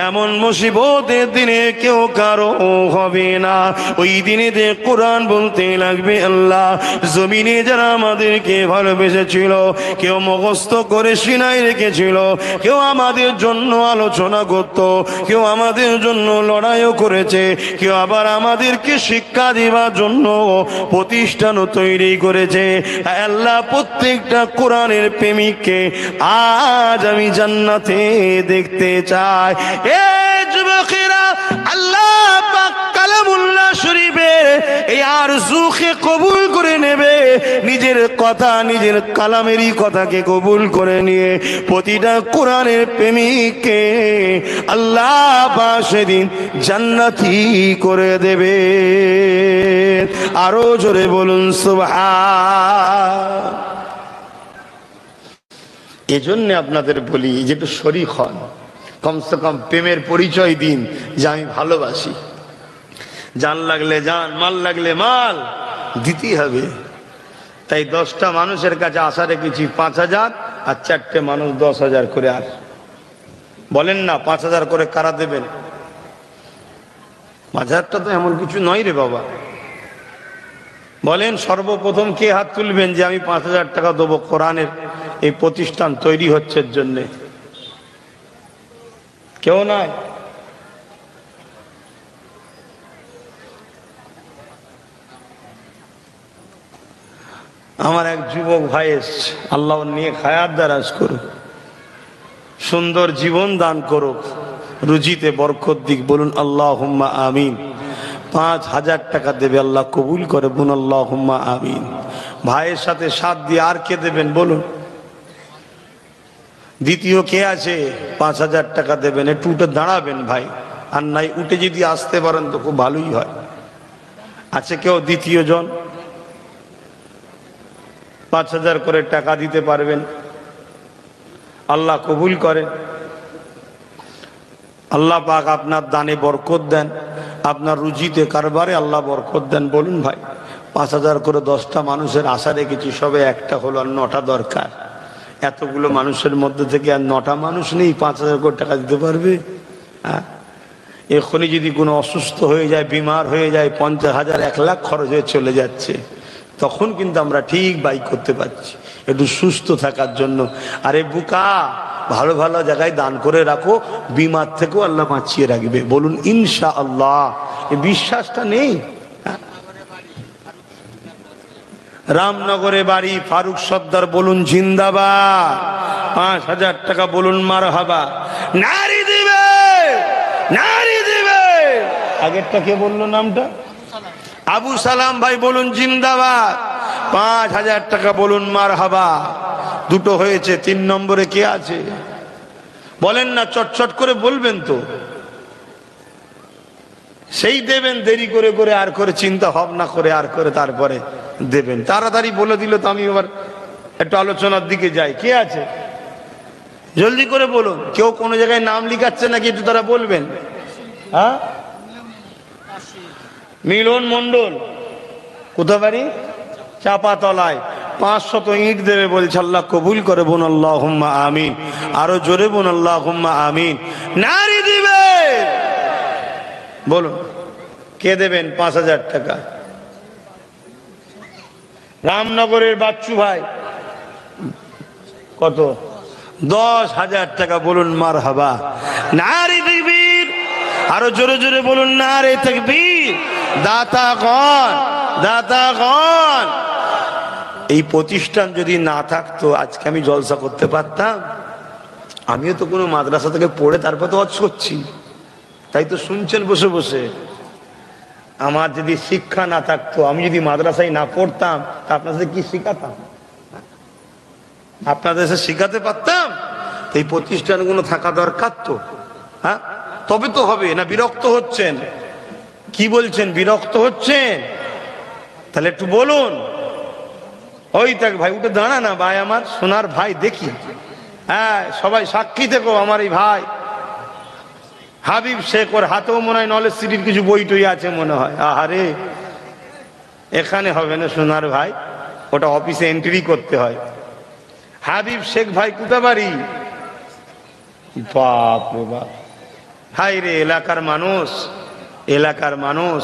এমন মুসিবতের দিনে কেউ কারো হবে না। ওই দিনেতে কোরআন বলতে লাগবে, আল্লাহ জমিনে যারা আমাদেরকে ভালোবেসেছিল, কেউ মুখস্থ করে সিনায় রেখেছিল, কেউ আমাদের জন্য আলোচনা করত, কেউ আমাদের জন্য লড়াইও করেছে, কেউ আবার আমাদেরকে শিক্ষা দেওয়ার জন্য প্রতিষ্ঠানও তৈরি করেছে। আল্লাহ প্রত্যেকটা কোরআনের প্রেমিককে আজ আমি জান্নাতে দেখতে চাই। এ যুবক লোকেরা আল্লাহ পাক কালামুল্লাহ শরীফে এই আরজুকে কবুল করে নেবে, নিজের কথা নিজের কালামেরই কথাকে কবুল করে নিয়ে প্রতিটা কোরআনের প্রেমিককে আল্লাহ পাক সেদিন জান্নাতি করে দেবে। আরো জোরে বলুন সুবহান। এজন্য আপনাদের বলি যে একটু শরীক হন, কমসে কম প্রেমের পরিচয় দিন যে আমি ভালোবাসি। জান লাগলে জান, মাল লাগলে মাল দিতেই হবে। তাই 10টা মানুষের কাছে আশা রেখেছি 5000, আর 4টে মানুষ 10,000 করে। আর বলেন না 5000 করে কারা দেবেন? 5000টা তো এমন কিছু নয় রে বাবা। বলেন সর্বপ্রথম কে হাত তুলবেন যে আমি 5000 টাকা দেবো কোরআনের এই প্রতিষ্ঠান তৈরি হচ্ছে জন্য? কেউ নাই? আমার এক যুবক ভাই এসছে, আল্লাহ নিয়ে হায়াত দারাজ করুক, সুন্দর জীবন দান করুক, রুজিতে বরকত দিক। বলুন আল্লাহুম্মা আমিন। 5000 টাকা দেবে, আল্লাহ কবুল করে। বলুন আল্লাহুম্মা আমিন। ভাইয়ের সাথে সাথ দিয়ে আর কে দেবেন বলুন? দ্বিতীয় কে আছে? 5000 টাকা দেবেন। একটু উঠে দাঁড়াবেন ভাই, আর নাই উঠে যদি আসতে পারেন তো খুব ভালোই হয়। আছে কেউ দ্বিতীয় জন? 5000 করে টাকা দিতে পারবেন, আল্লাহ কবুল করে। আল্লাহ পাক আপনার দানে বরকত দেন, আপনার রুজিতে কারবারে আল্লাহ বরকত দেন। বলুন ভাই 5000 করে 10টা মানুষের আশা রেখেছি, সবে একটা হলো, আর 9টা দরকার। এতগুলো মানুষের মধ্যে থেকে আর 9টা মানুষ নেই 5000 করে টাকা দিতে পারবে? হ্যাঁ, এখনই যদি কোনো অসুস্থ হয়ে যায়, বিমার হয়ে যায়, 50,000 1 লাখ খরচ হয়ে চলে যাচ্ছে, তখন কিন্তু আমরা ঠিক বাই করতে পারছি একটু সুস্থ থাকার জন্য। আরে বুকা, ভালো ভালো জায়গায় দান করে রাখো, বিমার থেকেও আল্লাহ বাঁচিয়ে রাখবে। বলুন ইনশাআল্লাহ। এই বিশ্বাসটা নেই? রামনগরে বাড়ি, ফারুক সর্দার বলুন জিন্দাবাদ। 5000 টাকা বলুন মারহাবা। নারী দিবে, নারী দিবে। আগেরটা কে বললো নামটা? আবু সালাম ভাই বলুন জিন্দাবাদ। 5000 টাকা বলুন মারহাবা। দুটো হয়েছে, 3 নম্বরে কে আছে বলেন না? চটচট করে বলবেন তো, সেই দেবেন। দেরি করে করে আর করে চিন্তা ভাবনা করে আর করে তারপরে দেবেন। তাড়াতাড়ি বলে দিল তো আমি এবার একটু আলোচনার দিকে যাই। কে আছে জলদি করে বলুন। কেউ কোনো জায়গায় নাম লিখাচ্ছে নাকি একটু তারা বলবেন? হ্যাঁ, মিলন মন্ডল, কোথা বাড়ি? চাপাতলায়। 500 ইট দেবে বলছে, আল্লাহ কবুল করে। বোন আল্লাহুম্মা আমিন। আরো জোরে বোন আল্লাহুম্মা আমিন। নারী দিবে বলুন কে দেবেন 5000 টাকা? রামনগরের বাচ্চু ভাই কত? 10,000 টাকা বলুন মারহাবা। নারী তাকবীর। আরো জোরে জোরে বলুন নারে তাকবীর। দাতা গণ, দাতা গণ। এই প্রতিষ্ঠান যদি না থাকতো আজকে আমি জলসা করতে পারতাম? আমিও তো কোনো মাদ্রাসা থেকে পড়ে তারপর তো হজ করছি, তাই তো শুনছেন বসে বসে। আমার যদি শিক্ষা না থাকতো, আমি যদি মাদ্রাসায় না পড়তাম, তা আপনাদের কি শিখাতাম? আপনাদের শিখাতে পারতাম? এই প্রতিষ্ঠানগুলো থাকা দরকার তো। হ্যাঁ, তবে তো হবে না। বিরক্ত হচ্ছেন? কি বলছেন? বিরক্ত হচ্ছেন? তাহলে একটু বলুন। ওই দেখ ভাই, উঠে দাঁড়া না ভাই, আমার সোনার ভাই। দেখি, হ্যাঁ সবাই সাক্ষী থেকো। আমার এই ভাই হাবিব শেখ, ওর হাতেও মনে হয় নলেজ সিটির কিছু বই টই আছে মনে হয়। আহারে, এখানে হবে না সোনার ভাই, ওটা অফিসে এন্ট্রি করতে হয়। হাবিব শেখ ভাই কোথা বাড়ি? বাপ রে বাপ, হাই রে। এলাকার মানুষ, এলাকার মানুষ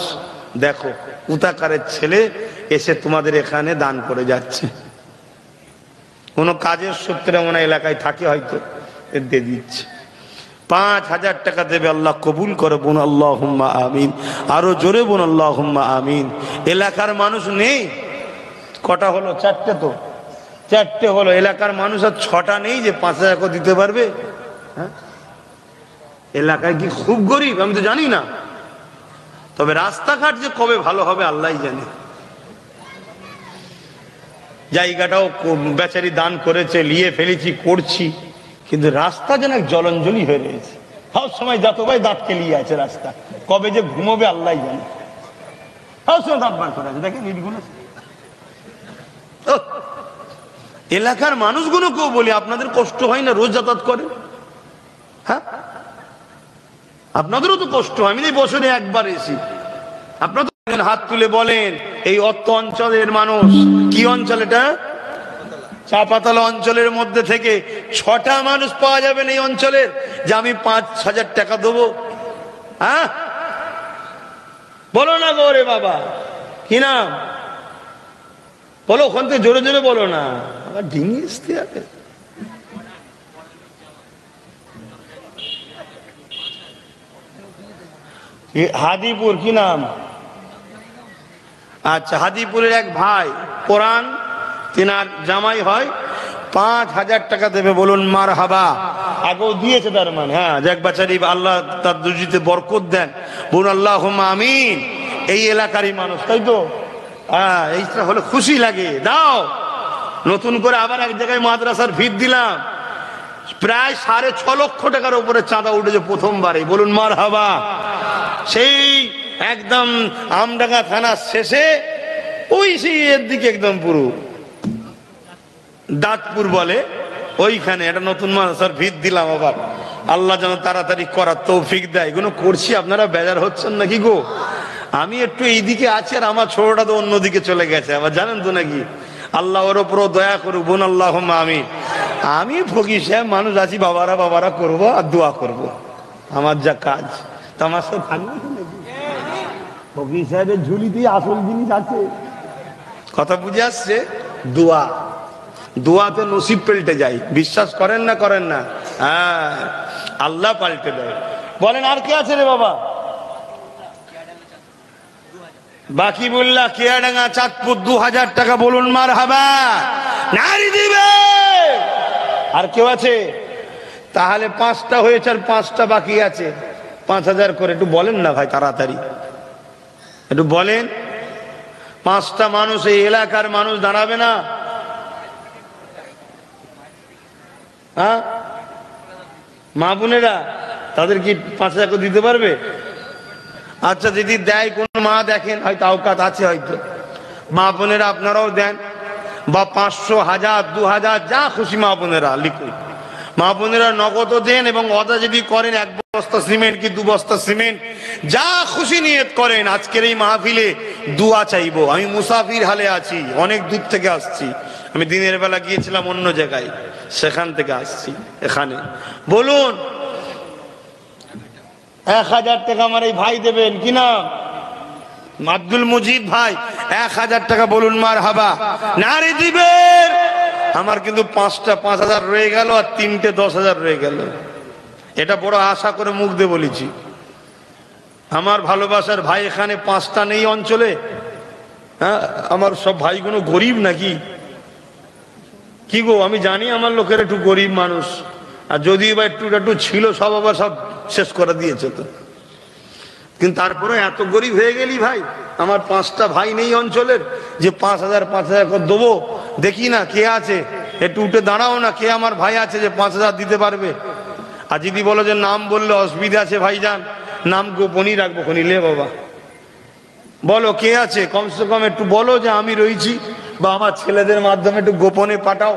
দেখো, উতাকারের ছেলে এসে তোমাদের এখানে দান করে যাচ্ছে। কোনো কাজের সূত্রে মনে এলাকায় থাকে, হয়তো দিয়ে দিচ্ছে। 5000 টাকা দেবে, আল্লাহ কবুল করে। বোন আল্লাহুম্মা আমিন। আরো জোরে বোন আল্লাহুম্মা আমিন। এলাকার মানুষ নেই? কটা হলো? 4টে তো, 4টে হলো। এলাকার মানুষ আর 6টা নেই যে 5000 দিতে পারবে? হ্যাঁ, এলাকায় কি খুব গরিব আমি তো জানি না, তবে রাস্তাঘাট যে কবে ভালো হবে আল্লাহই জানে। জায়গাটাও বেচারি দান করেছে, নিয়ে ফেলেছি, করছি, কিন্তু রাস্তা যেন এক জলঞ্জলি হয়ে রয়েছে। সব সময় যত ভাই দাঁত কেলিয়ে আছে রাস্তা, কবে যে ঘুমোবে আল্লাহই জানে। সব সময় দাঁত বার করে আছে, দেখেন ইটগুলো। এলাকার মানুষগুলোকেও বলি, আপনাদের কষ্ট হয় না রোজ যাতায়াত করেন? হ্যাঁ, আপনাদেরও তো কষ্ট হয়। আমি এই বছরে একবার এসি, আপনারা হাত তুলে বলেন এই অর্থ অঞ্চলের মানুষ, কি অঞ্চল এটা? চাপাতলা অঞ্চলের মধ্যে থেকে 6টা মানুষ পাওয়া যাবেন এই অঞ্চলের যে আমি 5,000 টাকা দেবো। হ্যাঁ বলো না গো রে বাবা, কি নাম বলো, ওখান থেকে জোরে জোরে বলো না, আবার ডিঙি আসতে হবে। হাদিপুর, কি নাম? আচ্ছা, হাদিপুরের এক ভাই কোরআন, তিনার জামাই হয়, 5,000 টাকা দেবে, বলুন মার হাবা। আগেও দিয়েছে তার মানে, হ্যাঁ যাক বাচারি, আল্লাহ তার দুজিতে বরকত দেন, বলুন আল্লাহুম্মা আমিন। এই এলাকারই মানুষ, তাই তো? হ্যাঁ, এইটা হলে খুশি লাগে। দাও, নতুন করে আবার এক জায়গায় মাদ্রাসার ভিত দিলাম, প্রায় 6.5 লক্ষ টাকার উপরে চাঁদা উঠেছে প্রথমবারে, বলুন মার হাবা। সেই একদম আমডাঙ্গা থানার শেষে ওই সেই এর দিকে একদম পুরো দাঁতপুর বলে, ওইখানে একটা নতুন মাদ্রাসার ভিত দিলাম। আবার আল্লাহ যেন তাড়াতাড়ি করার তৌফিক দেয়। এগুলো করছি, আপনারা বেজার হচ্ছেন নাকি গো? আমি একটু এইদিকে আছি আর আমার ছোটটা তো অন্যদিকে চলে গেছে, আবার জানেন তো নাকি? আল্লাহ ওর ওপরও দয়া করুক, বোন আল্লাহুম্মা আমিন। আমি ফকির সাহেব মানুষ আছি, বাবারা বাবারা করবো আর দোয়া করব, আমার যা কাজ। তোমার সাথে থাকবে তো নাকি? ফকির সাহেবের ঝুলিতেই আসল জিনিস আছে, কথা বুঝে আসছে? দোয়া, দোয়াতে নসিব পাল্টে যায়, বিশ্বাস করেন না? করেন না? হ্যাঁ, আল্লাহ পাল্টে দেয়। বলেন আর কে আছে রে বাবা? বাকি বললা কেয়াডাঙ্গা চাঁদপুর 2,000 টাকা, বলুন মার হাবা। নারী দিবে। আর কেউ আছে? তাহলে 5টা হয়েছে আর 5টা বাকি আছে, 5,000 করে। একটু বলেন না ভাই, তাড়াতাড়ি একটু বলেন। 5টা মানুষ, এই এলাকার মানুষ দাঁড়াবে না? হ্যাঁ, মা বোনেরা তাদের কি 5,000 করে দিতে পারবে? আচ্ছা, যদি দেয় কোন মা, দেখেন হয়তো আওকাত আছে, হয়তো মা বোনেরা আপনারাও দেন, বা 500, 1000, 2000 যা খুশি মা বোনেরা লিখুন। মা বোনেরা নগদ দেন, এবং অদা যদি করেন 1 বস্তা সিমেন্ট কি 2 বস্তা সিমেন্ট, যা খুশি নিয়ত করেন। আজকের এই মাহফিলে দোয়া চাইবো। আমি মুসাফির হালে আছি, অনেক দূর থেকে আসছি। আমি দিনের বেলা গিয়েছিলাম অন্য জায়গায়, সেখান থেকে আসছি এখানে। বলুন 1,000 টাকা আমার এই ভাই দেবেন, কি নাম? আব্দুল মজিদ ভাই, 1,000 টাকা, বলুন মার হাবা। নারী দিবেন। আমার কিন্তু 5টা 5,000 রয়ে গেল, আর 3টে 10,000 রয়ে গেল। এটা বড় আশা করে মুখ দিয়ে বলেছি। আমার ভালোবাসার ভাই এখানে 5টা নেই অঞ্চলে। হ্যাঁ, আমার সব ভাইগুলো গরিব নাকি কি গো? আমি জানি আমার লোকের একটু গরিব মানুষ, আর যদিও বা একটু একটু ছিল, সব আবার সব শেষ করে দিয়েছে তো। কিন্তু তারপরে এত গরিব হয়ে গেলি ভাই, আমার 5টা ভাই নেই অঞ্চলের যে 5,000 5,000 করে দেবো। দেখি না কে আছে, একটু উঠে দাঁড়াও না, কে আমার ভাই আছে যে 5,000 দিতে পারবে? আর যদি বলো যে নাম বললে অসুবিধা আছে ভাইজান, নাম গোপনই রাখবো, নিলে বাবা বলো কে আছে, কমসে কম একটু বলো যে আমি রয়েছি, বা আমার ছেলেদের মাধ্যমে একটু গোপনে পাঠাও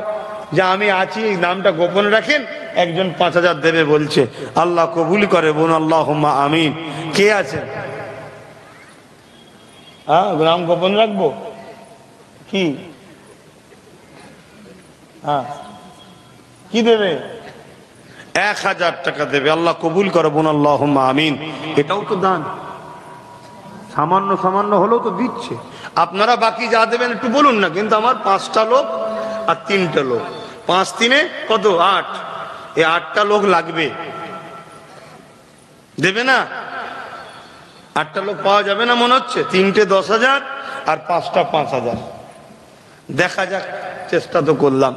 যে আমি আছি, এই নামটা গোপনে রাখেন। একজন 5,000 দেবে বলছে, আল্লাহ কবুল করে, বোন আল্লাহুম্মা আমিন। কে আছে? হ্যাঁ, নাম গোপন রাখবো কি? হ্যাঁ, কি দেবে? 1,000 টাকা দেবে, আল্লাহ কবুল করে, বোন আল্লাহুম্মা আমিন। এটাও তো দান, সামান্য সামান্য হলেও তো দিচ্ছে। আপনারা বাকি যা দেবেন একটু বলুন না। কিন্তু আমার 5টা লোক আর 3টে লোক, 5 3 কত? 8। এই 8টা লোক লাগবে, দেবে না? 8টা লোক পাওয়া যাবে না মনে হচ্ছে। 3টে 10,000 আর 5টা 5,000। দেখা যাক, চেষ্টা তো করলাম,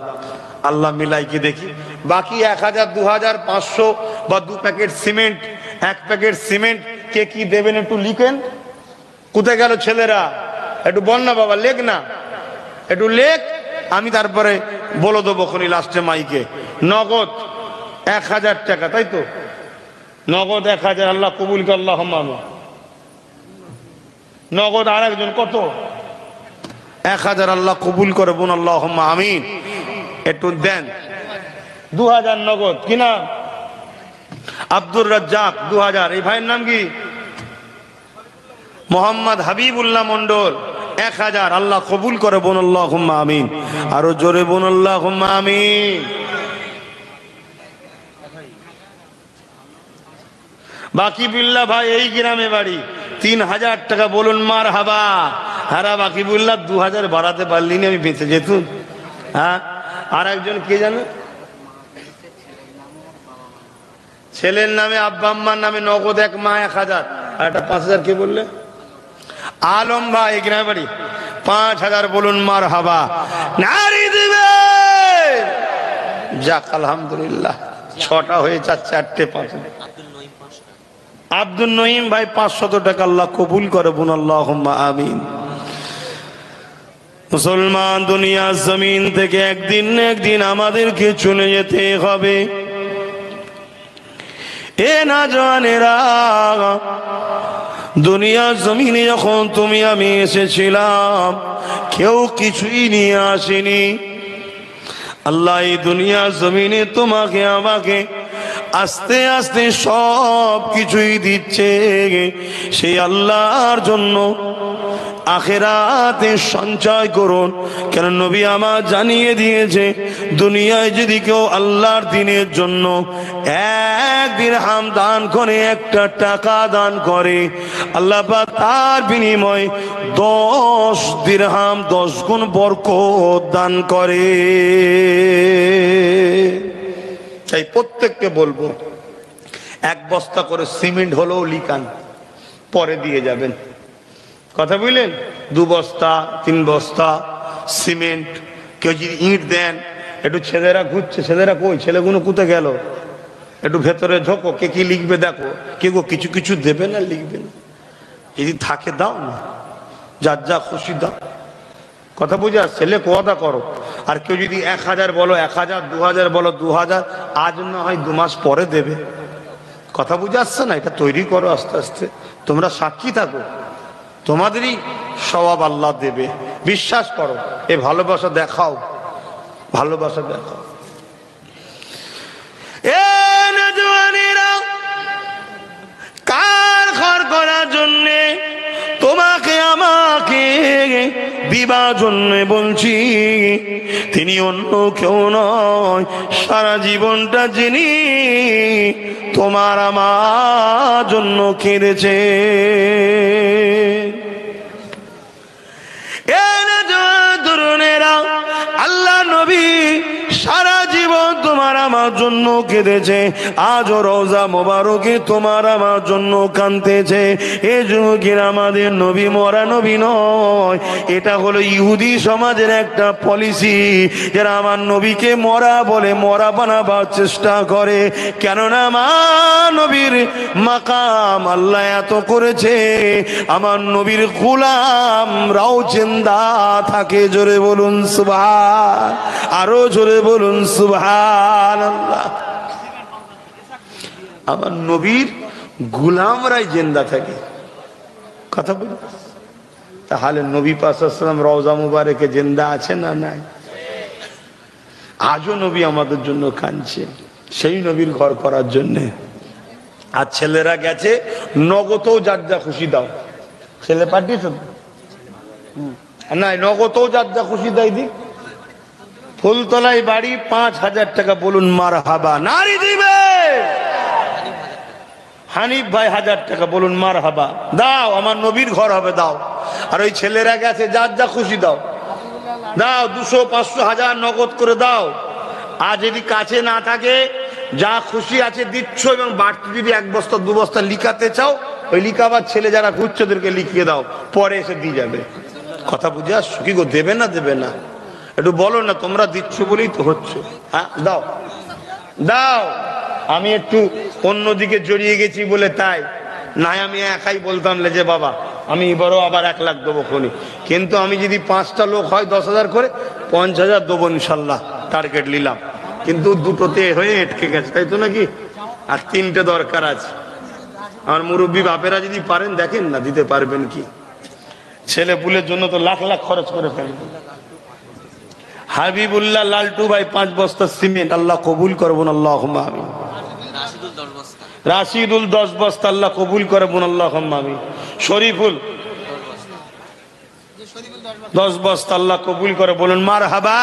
আল্লাহ মিলাই কি দেখি। বাকি 1,000 2,000 500 বা 2 প্যাকেট সিমেন্ট, 1 প্যাকেট সিমেন্ট, কে কি দেবেন একটু লিখেন। কোথায় গেল ছেলেরা? একটু বল না বাবা, লেখ না, একটু লেখ, আমি তারপরে বলে দেবো খনি লাস্টে মাইকে। নগদ 1000 টাকা, তাই তো? নগদ 1000, আল্লাহ কবুল কর, আল্লাহুম্মা আমিন। নগদ আর একজন কত? 1000, আল্লাহ কবুল করে বোন, আল্লাহুম্মা আমিন। একটু দেন 2000 নগদ। কি নাম? আব্দুর রাজ্জাক, 2000। এই ভাইয়ের নাম কি? মোহাম্মদ হাবিবুল্লাহ মন্ডল, 1000, আল্লাহ কবুল করে বোন, আল্লাহুম্মা আমিন। আরো জোরে বোন, আল্লাহুম্মা আমিন। বাকিবুল্লাহ ভাই এই গ্রামে বাড়ি, 3000 টাকা, বলুন মারহাবা। হারা বাকিবুল্লাহ 2000 বাড়াতে পারলি না, আমি বেঁচে যেতুম। হ্যাঁ, আর একজন কে জানো? ছেলের নামে, আব্বা আম্মার নামে নগদ 1 মা 1000, আর একটা 5000। কে বললে? আলম ভাই এই গ্রামে বাড়ি, 5000, বলুন মারহাবা। নারী দিবে। যাক আলহামদুলিল্লাহ, 6টা হয়ে 4, 4টে 5। আব্দুল নঈম ভাই 500 টাকা, আল্লাহ কবুল করে বোন, আল্লাহুম্মা আমিন। মুসলমান, দুনিয়ার জমিন থেকে একদিন না একদিন আমাদেরকে চলে যেতে হবে। এ না জানেরা, দুনিয়ার জমিনে যখন তুমি আমি এসেছিলাম, কেউ কিছুই নিয়ে আসেনি। আল্লাহ এই দুনিয়ার জমিনে তোমাকে আমাকে আস্তে আস্তে সব কিছুই দিচ্ছে। সেই আল্লাহর জন্য আখিরাতে সঞ্চয় করুন। কেন নবী আমার জানিয়ে দিয়েছে, দুনিয়ায় যদি কেউ আল্লাহর দ্বীনের জন্য 1 দিরহাম দান করে, 1টা টাকা দান করে, আল্লাহ পাক তার বিনিময়ে 10 দিরহাম 10 গুণ বরকত দান করে। তাই প্রত্যেককে বলবো, 1 বস্তা করে সিমেন্ট হলেও লিখান, পরে দিয়ে যাবেন। কথা বুঝলেন? 2 বস্তা 3 বস্তা সিমেন্ট। কেউ যদি ইট দেন, একটু ছেলেরা ঘুরছে, ছেলেরা কই? ছেলেগুলো কোথায় গেল? একটু ভেতরে ঝোঁকো, কে কি লিখবে দেখো। কে গো কিছু কিছু দেবে না, লিখবে না? যদি থাকে দাও না, যার যা খুশি দাও। কথা বুঝা? ছেলে কথা করো। আর কেউ যদি 1000 বলো 1000, 2000 বলো 2000, আজ না হয় 2 মাস পরে দেবে। কথা বুঝে আসছে না? এটা তৈরি করো আস্তে আস্তে, তোমরা সাক্ষী থাকো, তোমাদেরই সওয়াব আল্লাহ দেবে, বিশ্বাস করো। এই ভালোবাসা দেখাও, ভালোবাসা দেখাও। এ নওজওয়ানেরা, কার ঘর করার জন্যে তোমাকে আমাকে দিবার জন্য বলছি, তিনি অন্য কেউ নয়, সারা জীবনটা যিনি তোমার আমার জন্য কেঁদেছে। আল্লাহ নবী সারা জীবন তোমার আমার জন্য কেঁদেছে, আজও রওজা মোবারকে তোমার আমার জন্য কাঁদতেছে। এই যুগের আমাদের নবী মরা নবী নয়, এটা হলো ইহুদি সমাজের একটা পলিসি, যারা আমার নবীকে মরা বলে, মরা বানাবার চেষ্টা করে। কেননা আমার নবীর মাকাম আল্লাহ এত করেছে, আমার নবীর গোলামরাও জিন্দা থাকে। জোরে বলুন সুবহান, আরো জোরে বলুন সুবহানাল্লাহ। আমার নবীর গোলামরাই জিন্দা থাকে। কথা বলি? তাহলে নবী পাক সাল্লাল্লাহু আলাইহি ওয়াসাল্লাম রওজা মুবারকে জিন্দা আছে না নাই? আজও নবী আমাদের জন্য কাঁদছে, সেই নবীর ঘর করার জন্য। আর ছেলেরা গেছে, নগদও যার যা খুশি দাও। ছেলে পাঠিয়েছে না, নগদও যার যা খুশি দেয় দিক। ফুলতলায় বাড়ি, 5000 টাকা, বলুন মারহাবা। নারী দিবে। হানিফ ভাই 1000 টাকা, বলুন মারহাবা। দাও, আমার নবীর ঘর হবে, দাও। আর ওই ছেলেরা গেছে, যার যা খুশি দাও, দাও, 200, 500, 1000 নগদ করে দাও। আর যদি কাছে না থাকে, যা খুশি আছে দিচ্ছ, এবং বাড়তি যদি 1 বস্তা 2 বস্তা লিখাতে চাও, ওই লিখাবার ছেলে যারা ঘুরছে ওদেরকে লিখিয়ে দাও, পরে এসে দিয়ে যাবে। কথা বুঝে আসছো? কি গো, দেবে না দেবে না? একটু বলো না, তোমরা দিচ্ছ বলেই তো হচ্ছে। হ্যাঁ, দাও দাও। আমি একটু অন্যদিকে জড়িয়ে গেছি বলে তাই, নাই আমি একাই বলতাম যে বাবা আমি এবারও আবার 1 লাখ দেবো খনি, কিন্তু আমি যদি 5টা লোক হয় 10,000 করে 50,000 দেবো ইনশাল্লাহ, টার্গেট নিলাম। কিন্তু দুটোতে হয়ে আটকে গেছে, তাই তো নাকি? আর 3টে দরকার আছে। আমার মুরব্বী বাপেরা যদি পারেন দেখেন না দিতে পারবেন কি? ছেলে পুলের জন্য তো লাখ লাখ খরচ করে ফেলবেন। হাবিবুল্লাহ লালটু ভাই 5 বস্তা সিমেন্ট, আল্লাহ কবুল করবেন আল্লাহুম্মা আমিন। রাশিদুল 10 বস্তা, আল্লাহ কবুল করবেন আল্লাহুম্মা আমিন। শরীফুল 10 বস্তা, আল্লাহ কবুল করে, বলুন মারহাবা।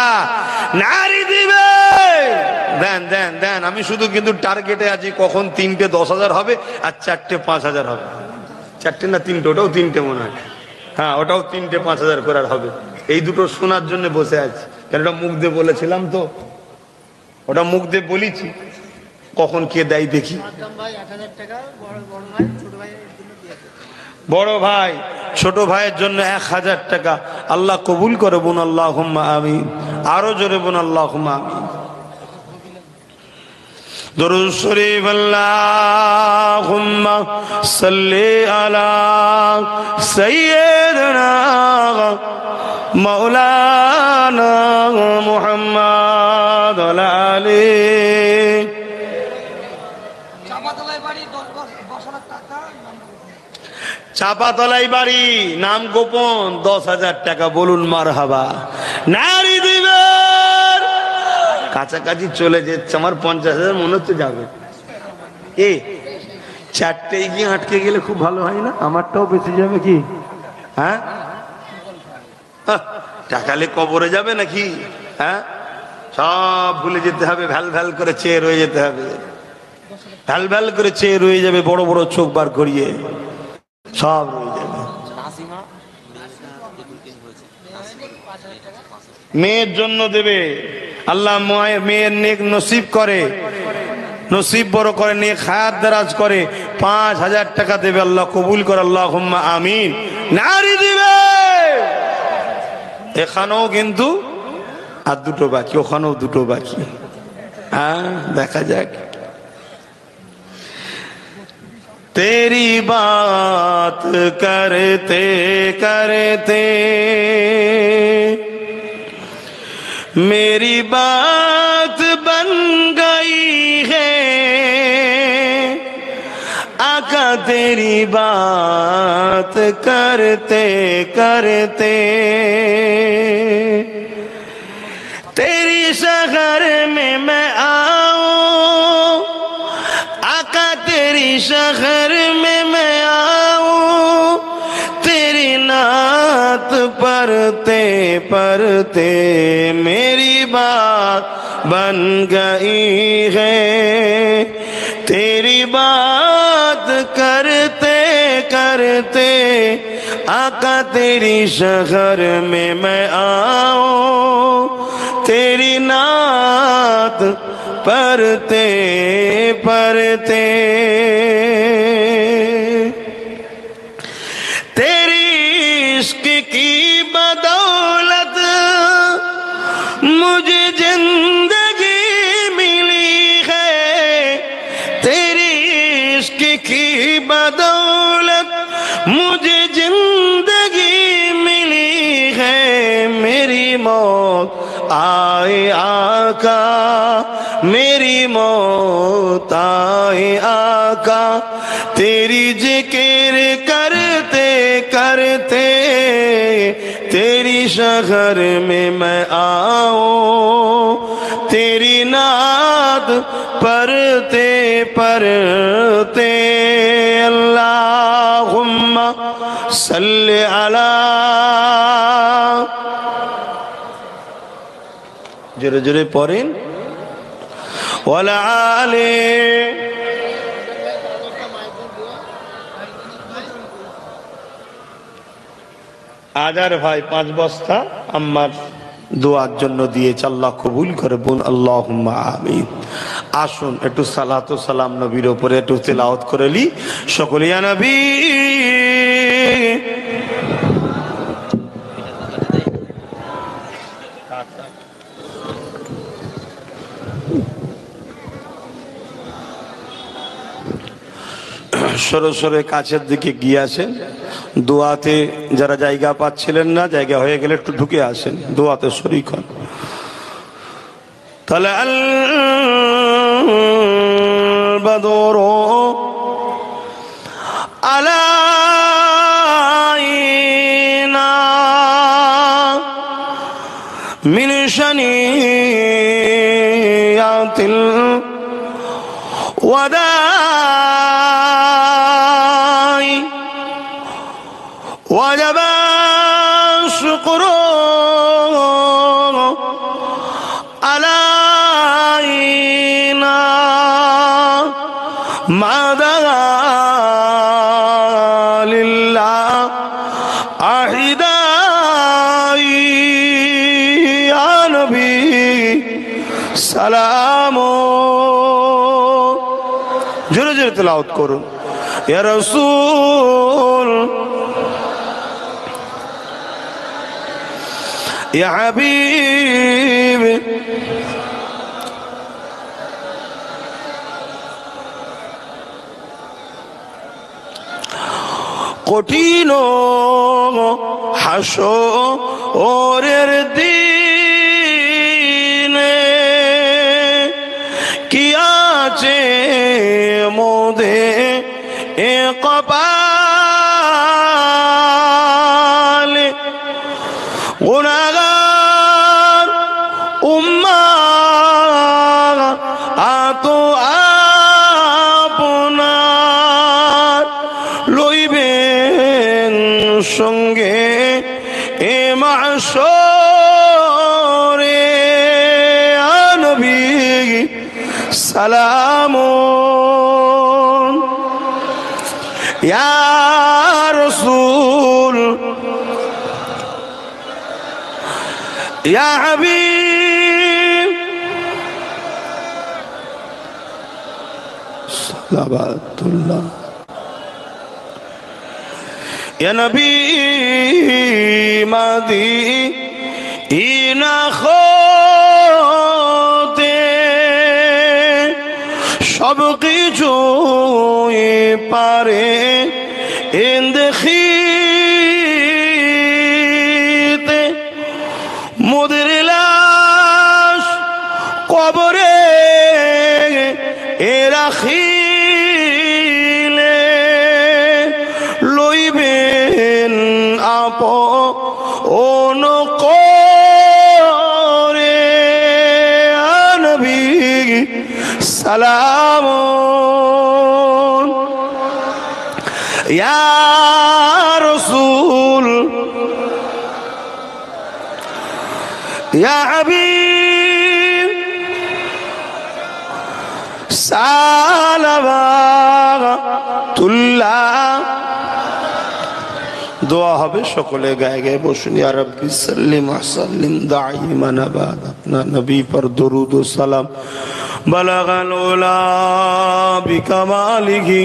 নারী দিবে, দেন দেন দেন। আমি শুধু কিন্তু টার্গেটে আছি কখন 3টে 10,000 হবে আর 4টে 5,000 হবে। 4টে না 3টে, ওটাও 3টে মনে হয়, হ্যাঁ ওটাও 3টে 5,000 করার হবে। এই দুটো শোনার জন্য বসে আছি, কেন ওটা মুখ দিয়ে বলেছিলাম তো, ওটা মুখ দিয়ে বলেছি, কখন কে দেয় দেখি। বড় ভাই ছোট ভাইয়ের জন্য 1,000 টাকা, আল্লাহ কবুল করে, বোন আল্লাহুম্মা আমিন। আরো জোরে বোন আল্লাহুম্মা আমিন। দুরূদ শরীফ, আল্লাহুম্মা সাল্লি আলা সাইয়্যিদিনা মাওলানা মুহাম্মদ ওয়া আলি। চাপাতলাই বাড়ি, নাম গোপন, 10,000 টাকা, বলুন মারহাবা। নারী দিবেন, কাছাকাছি চলে যাচ্ছে, আমার 50,000 মনে হচ্ছে যাবে। 4টেই গিয়ে আটকে গেলে খুব ভালো হয় না? আমারটাও বেঁচে যাবে কি? হ্যাঁ, টাকালে কবরে যাবে নাকি? হ্যাঁ, সব ভুলে যেতে হবে, ভ্যাল ভ্যাল করে চেয়ে রয়ে যেতে হবে, ভ্যাল ভ্যাল করে চেয়ে রয়ে যাবে, বড় বড় চোখ বার করিয়ে সব রয়ে যাবে। মেয়ের জন্য দেবে, আল্লাহ মেয়ের নেক নসিব করে, নসিব বড় করে, নেক হায়াত দারাজ করে। 5,000 টাকা দেবে, আল্লাহ কবুল করে আল্লাহুম্মা আমিন। নারী দিবে, এখানেও কিন্তু আর 2টো বাকি, ওখানেও 2টো বাকি। হ্যাঁ, দেখা যাক। तेरी बात करते करते मेरी बात बन गई है, आका तेरी बात करते करते तेरी शहर में मैं आऊं, आका तेरी शहर में मैं आऊं, तेरी नात पढ़ते पढ़ते मेरी बात बन गई है, तेरी बात करते करते आका तेरी शहर में मैं आऊं, तेरी नात पढ़ते पढ़ते तेरी इश्क की बदौलत मुझे जिंदगी मिली है, तेरी इश्क की बदौलत मुझे जिंदगी मिली है, मेरी मौत आए आका, मेरी मौत आए आका, तेरी जिक्र करते करते तेरी शहर में मैं आऊं, तेरी नात पढ़ते पढ़ते अल्लाहुम्मा सल्ली अला, जोरे जोरे पढ़ें, ওয়ালা আলে। আজার ভাই 5 বস্তা আম্মার দোয়ার জন্য দিয়েছে, আল্লাহ কবুল করে, বোন আল্লাহুম্মা আমিন। আসুন একটু সালাত ও সালাম নবীর উপরে একটু তেলাওয়াত করে লি সকলে। ইয়া নবী সরে সরে কাছের দিকে গিয়ে আসেন। দোয়াতে যারা জায়গা পাচ্ছিলেন না, জায়গা হয়ে গেলে একটু ঢুকে আসেন, দোয়াতে শরীক হন। তাহলে আল বদর আলাইনা মিন শানিয়াতিল ওয়াদাই ওয়াজাবা শুকরু আলাইনা মাদা লিল্লাহ আহিদাই ইয়া নবী সালাম। জোরে জোরে তেলাওয়াত করুন। ইয়া রাসূল ইয়া হাবিব কঠিন হাসরের দিনে কি আছে মোদে এ কপালে গুনাহগার উম্মাহ আতো আপনার লইবেন সঙ্গে এ মাহশরে নবী সালাম। ইয়া রাসূল ইয়া হাবিব সালাওয়াতুল্লাহ ইয়া নবী মাদিনা হতে সব কিছুই পারে দেখিতে মোদের লাশ কবরে এ রাখিলে লইবেন আপন করে নবী সালাম। ইয়া রাসূল ইয়া হাবিব সালাওয়াতুল্লাহ। দোয়া হবে, সকলে গায়ে গায়ে বসুন। ইয়া রাব্বি সাল্লিম ওয়া সাল্লিম দাইমান আবাদ। আপনার নবী पर दुरूद व सलाम बलगल उला बिकमालिही।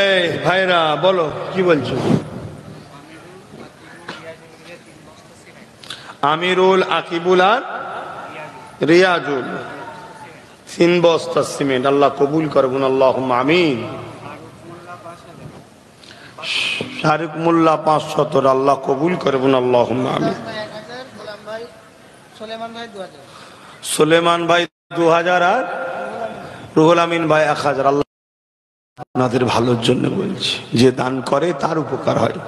এই ভাইরা বলো কি বলছো? আমিরুল, আকিবুল আর রিয়াজুল 3 বস্তা সিমেন্ট। আল্লাহ কবুল করবেন, আল্লাহুম্মা আমিন। শারিক মোল্লা 500, আল্লাহ কবুল করবেন, আল্লাহুম্মা আমিন। সুলেমান ভাই 2000 আর রুহুল আমিন ভাই 1000। আল্লাহ আপনাদের ভালোর জন্য বলছি, যে দান করে তার উপকার হয়,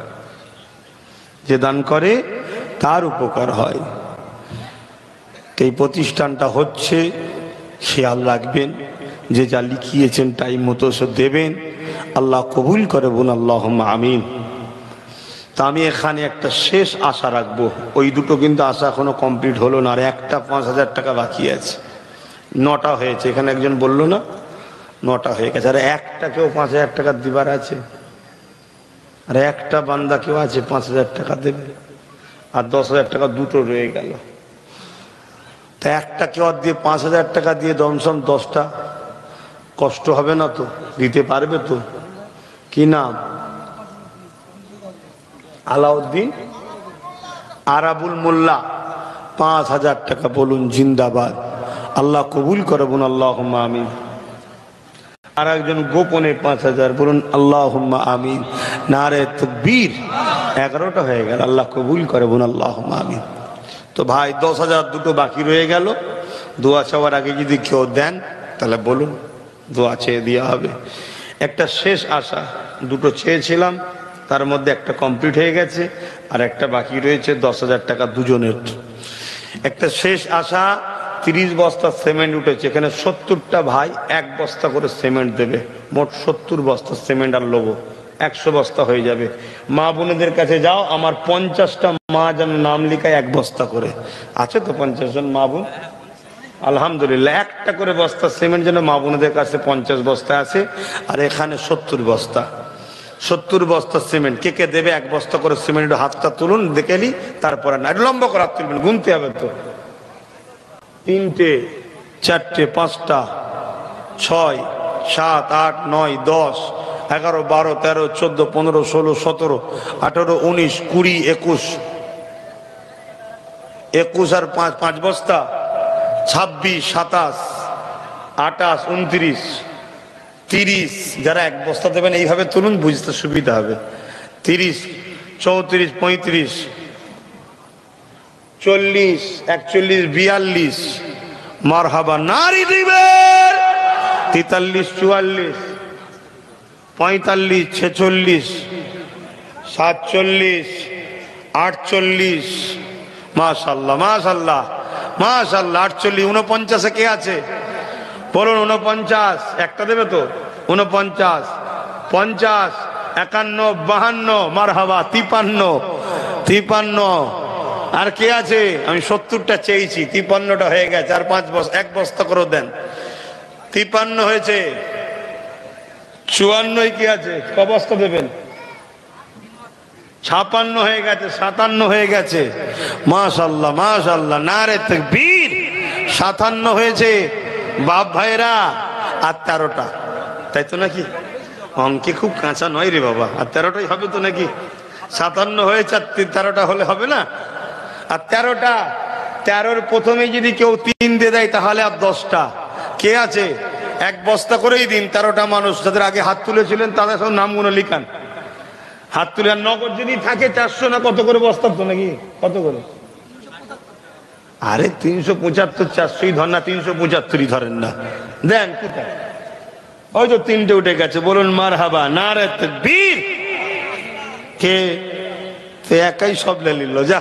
যে দান করে তার উপকার হয়। এই প্রতিষ্ঠানটা হচ্ছে, খেয়াল রাখবেন যে যা লিখিয়েছেন টাইম মতো সে দেবেন, আল্লাহ কবুল করে বোন, আল্লাহুম্মা আমিন। তা আমি এখানে একটা শেষ আশা রাখবো, ওই দুটো কিন্তু আশা এখনো কমপ্লিট হলো না, আর একটা 5000 টাকা বাকি আছে। 9টা হয়েছে, এখানে একজন বললো না 9টা হয়ে গেছে, আর একটা কেউ 5000 টাকা দিবার আছে, আর একটা বান্দা কেউ আছে 5000 টাকা দেবে, আর 10000 টাকা দুটো রয়ে গেল। তা একটা কেউ দিয়ে 5000 টাকা দিয়ে দমসম 10টা কষ্ট হবে না তো? দিতে পারবে তো? কি নাম? আলাউদ্দিন আরাবুল মোল্লা। 5,000 টাকা বলুন জিন্দাবাদ। আল্লাহ কবুল করে বলুন আল্লাহুম্মা আমিন। আর একজন গোপনে 5,000 বলুন আল্লাহুম্মা আমিন। নারে তাকবীর। 11টা হয়ে গেল। আল্লাহ কবুল করে বলুন আল্লাহুম্মা আমিন। তো ভাই 10,000 দুটো বাকি রয়ে গেল। দোয়া চাওয়ার আগে যদি কেউ দেন তাহলে বলুন, দোয়া চেয়ে দেওয়া হবে। একটা শেষ আশা, দুটো চেয়েছিলাম, তার মধ্যে একটা কমপ্লিট হয়ে গেছে, আর একটা বাকি রয়েছে 10,000 টাকা দুজনের। একটা শেষ আশা, 30 বস্তা সিমেন্ট উঠেছে, এখানে 70টা ভাই 1 বস্তা করে সিমেন্ট দেবে। মোট 70 বস্তা সিমেন্ট আর লোবো, 100 বস্তা হয়ে যাবে। মা বোনেদের কাছে যাও, আমার 50টা মা যেন নাম লিখায় 1 বস্তা করে। আছে তো 50 জন মা বোন? আলহামদুলিল্লাহ, একটা করে বস্তা সিমেন্ট যেন মা বোনেদের কাছে 50 বস্তা আছে। আর এখানে 70 বস্তা, 70 বস্তা সিমেন্ট। কে কে দেবে 1 বস্তা করে সিমেন্ট? হাতটা তুলুন দেখেলি, তারপরে না লম্বা করে হাত তুলবেন, গুনতে হবে তো। 3টে 4টে 5টা 6 7 8 9 10 11 12 13 14 15 16 17 18 19 20 21 21 আর 5 বস্তা 26 27 28 29 30। যারা 1 বস্তা দেবেন এইভাবে তুলুন, বুঝতে সুবিধা হবে। 30 34 35 40 41 42 মারহাবা নারী দিবেন। 43 44 45 46 47 48 মাশাআল্লাহ মাশাআল্লাহ মাশাআল্লাহ। 48 49 কে আছে বলুন? 49 একটা দেবে তো? 49 50 51 52 মারহাবা। 53 53 আর কে আছে? আমি 70টা চেয়েছি, 53টা হয়ে গেছে। আর 5 বস্তা 1 বস্তা করে দেন। 53 হয়েছে। 54 কি আছে? ক বস্তা দেবেন? 56 হয়ে গেছে, 57 হয়ে গেছে। মাশাআল্লাহ মাশাআল্লাহ, নারে তাকবীর। 57 হয়েছে বাপ ভাইরা। আর 13টা, তাই তো নাকি? অঙ্কে খুব কাঁচা নয় রে বাবা। আর 13টাই হবে তো নাকি? 57 হয়েছে, আর 13টা হলে হবে না? আর 13টা, 13-র প্রথমে যদি কেউ 3 দিয়ে দেয় তাহলে আর 10টা। কে আছে? 1 বস্তা করেই দিন। 13টা মানুষ যাদের আগে হাত তুলেছিলেন তাদের সব নামগুলো লিখান, হাত তুলে। আর নগদ যদি থাকে 400 না কত করে বস্তা তো নাকি? কত করে? আরে 375, 400ই ধর না, 375ই ধরেন না, দেন। কোথায়? ওই তো 3টে উঠে গেছে। বলুন মারহাবা, নারে তাকবীর। কে? তো একাই সব লেলিল যা।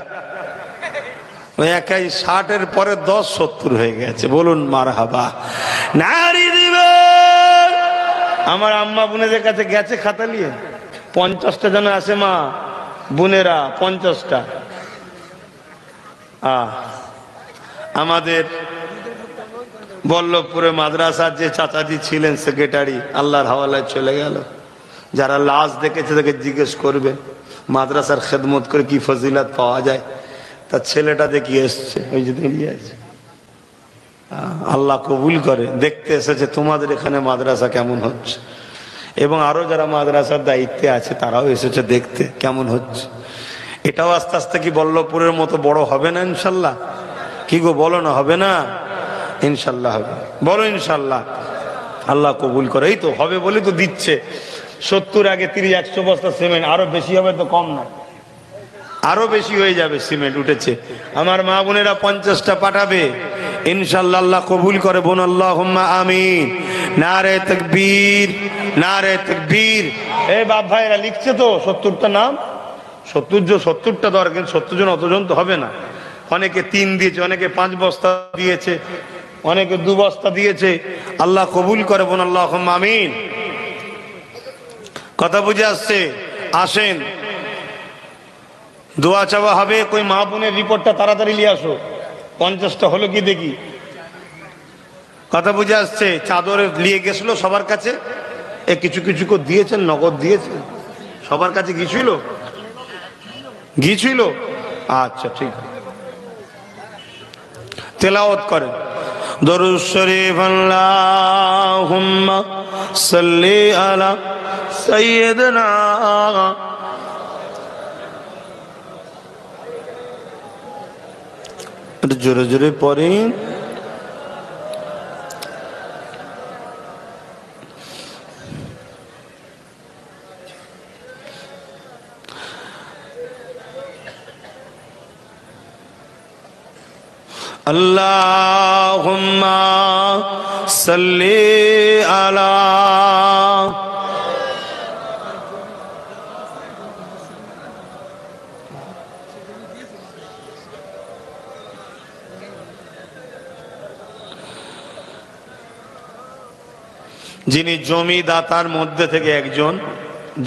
ওই একাই 60-এর পরে 10 70 হয়ে গেছে। বলুন মারহাবা, নারী দিবেন। আমার আম্মা বোনেদের কাছে গেছে খাতা নিয়ে, 50টা যেন আছে মা বোনেরা, 50টা। আমাদের বল্লভপুরে মাদ্রাসার যে চাচাজি ছিলেন সেক্রেটারি, আল্লাহর হাওয়ালায় চলে গেল। যারা লাশ দেখেছে তাকে জিজ্ঞেস করবে মাদ্রাসার খেদমত করে কি ফজিলত পাওয়া যায়। তার ছেলেটা দেখি এসছে, ওই যে দাঁড়িয়ে আছে। আল্লাহ কবুল করে। দেখতে এসেছে তোমাদের এখানে মাদ্রাসা কেমন হচ্ছে, এবং আরো যারা মাদ্রাসার দায়িত্বে আছে তারাও এসেছে দেখতে কেমন হচ্ছে। এটাও আস্তে আস্তে কি বল্লভপুরের মতো বড় হবে না ইনশাল্লাহ? কি গো বলো না, হবে না? ইনশাল্লাহ হবে। বলো ইনশাল্লাহ। আল্লাহ কবুল করে। এই তো হবে বলে তো দিচ্ছে। 70 আগে 30 100 বস্তা সিমেন্ট, আরো বেশি হবে তো কম না, আরো বেশি হয়ে যাবে। সিমেন্ট উঠেছে। আমার মা বোনেরা 50টা পাঠাবে ইনশাল্লাহ। আল্লাহ কবুল করে বোন, আল্লাহুম্মা আমিন। নারে তাকবীর, নারে তাকবীর। এই বাপ ভাইরা লিখছে তো 70টা নাম। 70টা দরকার, 70 জন অতজন তো হবে না। অনেকে 3 দিয়েছে, অনেকে 5 বস্তা দিয়েছে, অনেকে 2 বস্তা দিয়েছে। আল্লাহ কবুল করে বোন, আল্লাহুম্মা আমিন। কথা বুঝে আসছে? আসেন, দোয়া চাওয়া হবে। কই মা বোনের রিপোর্টটা তাড়াতাড়ি নিয়ে আসো। 50টা হলো কি দেখি। কথা বুঝে আসছে? চাদর নিয়ে গেছিল সবার কাছে, এ কিছু কিছু করে দিয়েছেন, নগদ দিয়েছেন সবার কাছে। গিয়েছিল, গিয়েছিল। আচ্ছা ঠিক। তেলাওয়াত করেন। দরুদ শরীফ আল্লাহুম্মা সাল্লি আলা সাইয়্যিদিনা জোরে জোরে পড়েন আল্লাহুম্মা সাল্লি আলা যিনি জমিদাতার মধ্যে থেকে একজন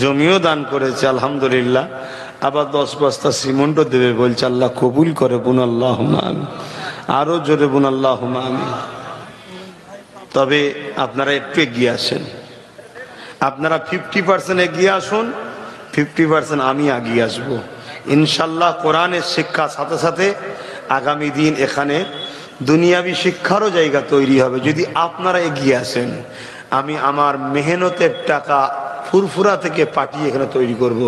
জমিও দান করেছে আলহামদুলিল্লাহ, আবার 10 বস্তা সিমেন্টও দেবে বলছে। আল্লাহ কবুল করে, বুন আল্লাহুম্মা আমিন। আরো জোরে বুন আল্লাহুম্মা আমিন। তবে আপনারা একটু এগিয়ে আসেন, আপনারা 50% এগিয়ে আসুন, 50% আমি এগিয়ে আসবো ইনশাল্লাহ। কোরআনের শিক্ষার সাথে সাথে আগামী দিন এখানে দুনিয়াবি শিক্ষারও জায়গা তৈরি হবে যদি আপনারা এগিয়ে আসেন। আমি আমার মেহনতের টাকা ফুরফুরা থেকে পাঠিয়ে এখানে তৈরি করব,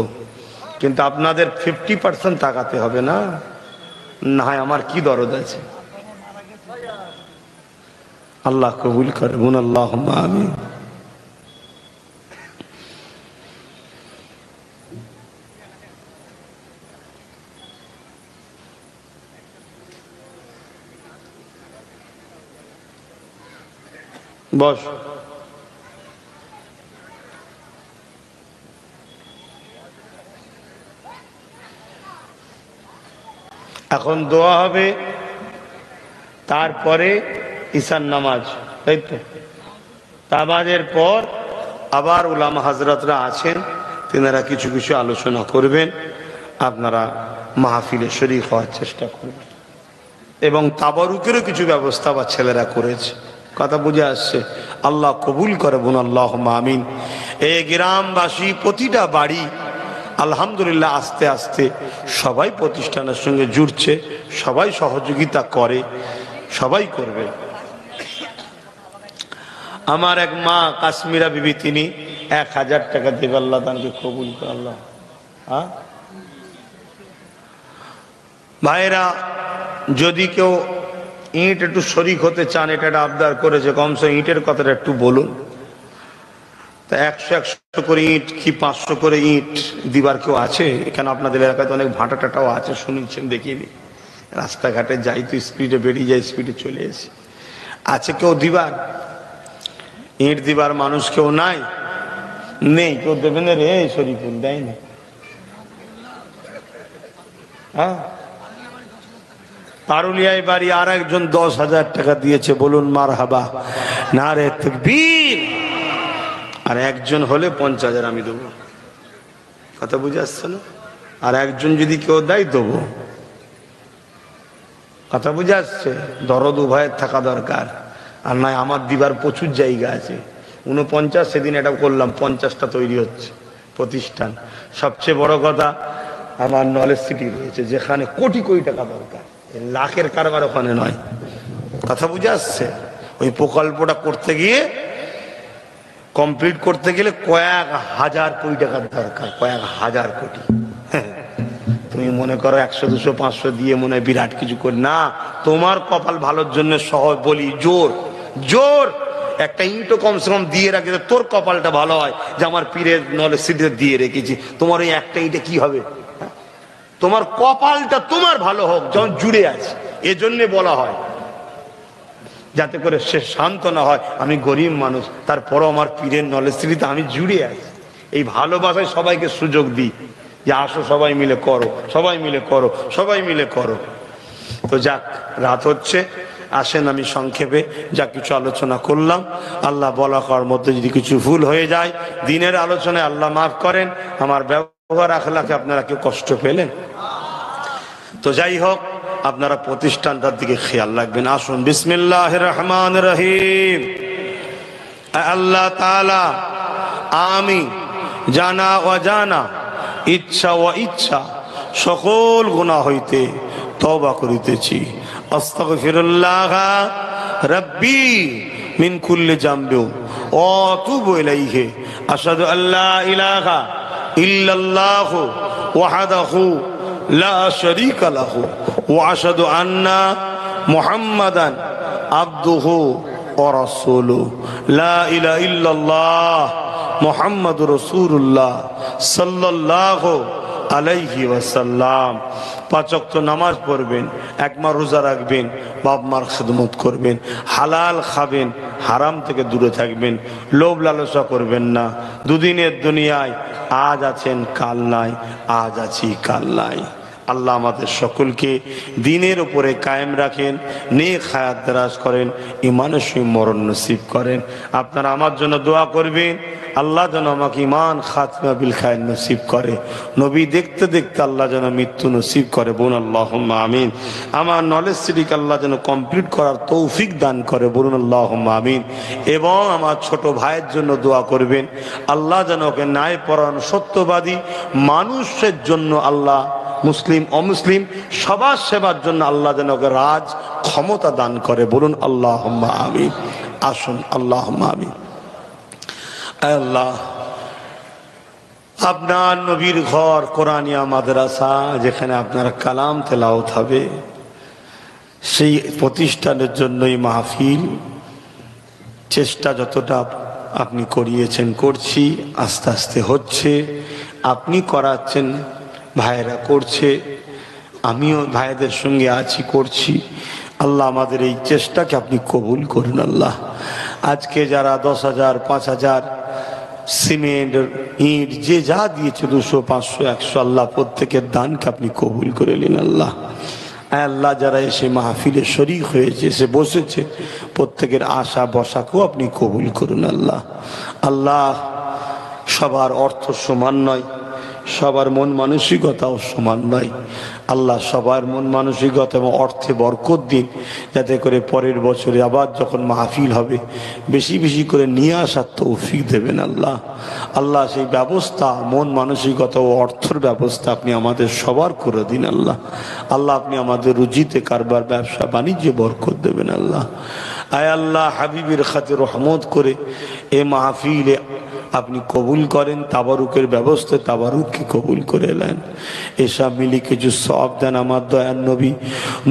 কিন্তু আপনাদের 50% তাকাতে হবে না। না হয় আমার কি দরদ আছে। আল্লাহ কবুল করুন, আল্লাহুম্মা আমিন। বস। এখন দোয়া হবে, তারপরে ঈশান নামাজ, তাই তো। নামাজের পর আবার উলামা হাজরাতরা আছেন, তেনারা কিছু কিছু আলোচনা করবেন, আপনারা মাহফিলে শরীক হওয়ার চেষ্টা করবেন। এবং তাবারুকেরও কিছু ব্যবস্থা বা ছেলেরা করেছে, কথা বুঝে আসছে। আল্লাহ কবুল করে, বোন আল্লাহুম্মা আমিন। এই গ্রামবাসী প্রতিটা বাড়ি আলহামদুলিল্লাহ আস্তে আস্তে সবাই প্রতিষ্ঠানের সঙ্গে জুড়ছে, সবাই সহযোগিতা করে, সবাই করবে। আমার এক মা কাশ্মীরা বিবি, তিনি 1000 টাকা দেবে, আল্লাহ তাকে কবুল করে। আল্লাহ ভাইরা, যদি কেউ ইট একটু শরিক হতে চান, এটা আবদার করেছে, কমসে ইটের কথাটা একটু বলুন। তা 100 করে ইট কি 500 করে ইট দিবার কেউ আছে এখানে? আপনাদের এলাকায় তো অনেক ভাটা টাটাও আছে, শুনেছেন, দেখিনি। রাস্তাঘাটে যাই তো স্পিডে বেরিয়ে যায়, স্পিডে চলে এসে। আছে কেউ দিবার? ইট দিবার মানুষ কেউ নাই? নেই কেউ দেবেন রে শরীফুল, দেয় না। হ্যাঁ, পারুলিয়ায় বাড়ি, আর একজন 10,000 টাকা দিয়েছে, বলুন মারহাবা, নারে তাকবীর। আর একজন হলে 50,000 আমি দেবো, কথা বুঝে আসছে না? আর একজন যদি কেউ দেয় দেবো, কথা বুঝে আসছে? দরদ উভয়ের থাকা দরকার। আর নয় আমার দিবার প্রচুর জায়গা আছে। 49 সেদিন এটা করলাম, 50টা তৈরি হচ্ছে প্রতিষ্ঠান। সবচেয়ে বড় কথা, আমার নলেজ সিটি রয়েছে, যেখানে কোটি কোটি টাকা দরকার, লাখের কারবার ওখানে নয়, কথা বুঝে আসছে? ওই প্রকল্পটা করতে গিয়ে, কমপ্লিট করতে গেলে কয়েক হাজার কোটি টাকার দরকার, কয়েক হাজার কোটি। তুমি মনে করো 100, 200, 500 দিয়ে মনে হয় বিরাট কিছু করি না। তোমার কপাল ভালোর জন্য সহজ বলি, জোর জোর একটা ইঁটও কমসে কম দিয়ে রাখি, তোর কপালটা ভালো হয় যে আমার পীরের নলেজ সিটিতে দিয়ে রেখেছি। তোমার ওই একটা ইঁটে কি হবে? তোমার কপালটা তোমার ভালো হোক, যখন জুড়ে আছে। এজন্য বলা হয় যাতে করে সে শান্ত না হয়, আমি গরিব মানুষ, তারপরও আমার পীরের নলেজ সিটিতে আমি জুড়ে আছি। এই ভালোবাসায় সবাইকে সুযোগ দিই যে আসো সবাই মিলে করো, সবাই মিলে করো, সবাই মিলে করো। তো যাক, রাত হচ্ছে, আসেন আমি সংক্ষেপে যা কিছু আলোচনা করলাম, আল্লাহ বলা করার মধ্যে যদি কিছু ভুল হয়ে যায় দিনের আলোচনায়, আল্লাহ মাফ করেন। আমার ব্যবহার আখলাকে আপনারা কেউ কষ্ট পেলেন? তো যাই হোক, আপনারা প্রতিষ্ঠানটার দিকে খেয়াল রাখবেন। আসুন, বিসমিল্লাহির রহমানির রহিম। আল্লাহ তাআলা, আমি জানা অজানা, ইচ্ছা ও ইচ্ছা সকল গুনাহ হইতে তওবা করিতেছি। আস্তাগফিরুল্লাহ রব্বি মিন কুল্লি জামবি ওয়া আতুবু ইলাইহি আশহাদু আল্লা ইলাহা ইল্লাল্লাহু ওয়াহদাহু লা শারীকা লাহু ওয়া আশহাদু আন্না মুহাম্মাদান আবদুহু ওয়া রাসূলুহু লা ইলাহা ইল্লাল্লাহ মুহাম্মাদুর রাসূলুল্লাহ সাল্লাল্লাহু আলাইহি ওয়াসাল্লাম। 5 ওয়াক্ত নামাজ পড়বেন, একমাস রোজা রাখবেন, বাপ মার খিদমত করবেন, হালাল খাবেন, হারাম থেকে দূরে থাকবেন, লোভ লালসা করবেন না। দুদিনের দুনিয়ায় আজ আছেন কাল নাই, আজ আছি কাল নাই। আল্লাহ আমাদের সকলকে দিনের উপরে কায়েম রাখেন, নেক হায়াত দারাজ করেন, ইমানের সহিত মরণ নসিব করেন। আপনারা আমার জন্য দোয়া করবেন, আল্লাহ যেন আমাকে ইমান খাতমা বিল খায়ের নসিব করে, নবী দেখতে দেখতে আল্লাহ যেন মৃত্যু নসিব করে। বলুন আল্লাহুম্মা আমিন। আমার নলেজ সিটিকে আল্লাহ যেন কমপ্লিট করার তৌফিক দান করে। বলুন আল্লাহুম্মা আমিন। এবং আমার ছোট ভাইয়ের জন্য দোয়া করবেন, আল্লাহ যেন ওকে ন্যায় পরায়ণ সত্যবাদী মানুষের জন্য আল্লাহ, মুসলিম অমুসলিম সবার সেবার জন্য আল্লাহ যেন ওকে রাজ ক্ষমতা দান করে। বলুন আল্লাহুম্মা আমিন। আসুন আল্লাহুম্মা আমিন। আল্লাহ, আপনার নবীর ঘর কোরআনিয়া মাদ্রাসা, যেখানে আপনার কালাম তেলাওয়াত হবে, সেই প্রতিষ্ঠানের জন্যই মাহফিল। চেষ্টা যতটা আপনি করিয়েছেন করছি, আস্তে আস্তে হচ্ছে। আপনি করাচ্ছেন, ভাইয়েরা করছে, আমিও ভাইদের সঙ্গে আছি, করছি। আল্লাহ আমাদের এই চেষ্টাকে আপনি কবুল করুন। আল্লাহ, আজকে যারা 10,000 5,000 সিমেন্ট ইট যে যা দিয়েছে, 200 500 100, আল্লাহ প্রত্যেকের দানকে আপনি কবুল করে নিন। আল্লাহ, আল্লাহ যারা এসে মাহফিলে শরীক হয়েছে, এসে বসেছে, প্রত্যেকের আশা বসাকেও আপনি কবুল করুন। আল্লাহ, আল্লাহ সবার অর্থ সমান নয়, সবার মন মানসিকতাও সমান নয়। আল্লাহ সবার মন মানসিকতা এবং অর্থে বরকত দিন, যাতে করে পরের বছরে আবার যখন মাহফিল হবে বেশি বেশি করে নিয়ে আসার তৌফিক দেবেন। আল্লাহ, আল্লাহ সেই ব্যবস্থা, মন মানসিকতা ও অর্থের ব্যবস্থা আপনি আমাদের সবার করে দিন। আল্লাহ, আল্লাহ আপনি আমাদের রুজিতে কারবার, ব্যবসা বাণিজ্যে বরকত দেবেন। আল্লাহ, আয় আল্লাহ হাবিবের খাতির রহমত করে এ মাহফিলে আপনি কবুল করেন, তাবারুকের ব্যবস্থা তাবারুককে কবুল করে নেন। এসব মিলি কিছু সওয়াব দেন আমার দয়ার নবী,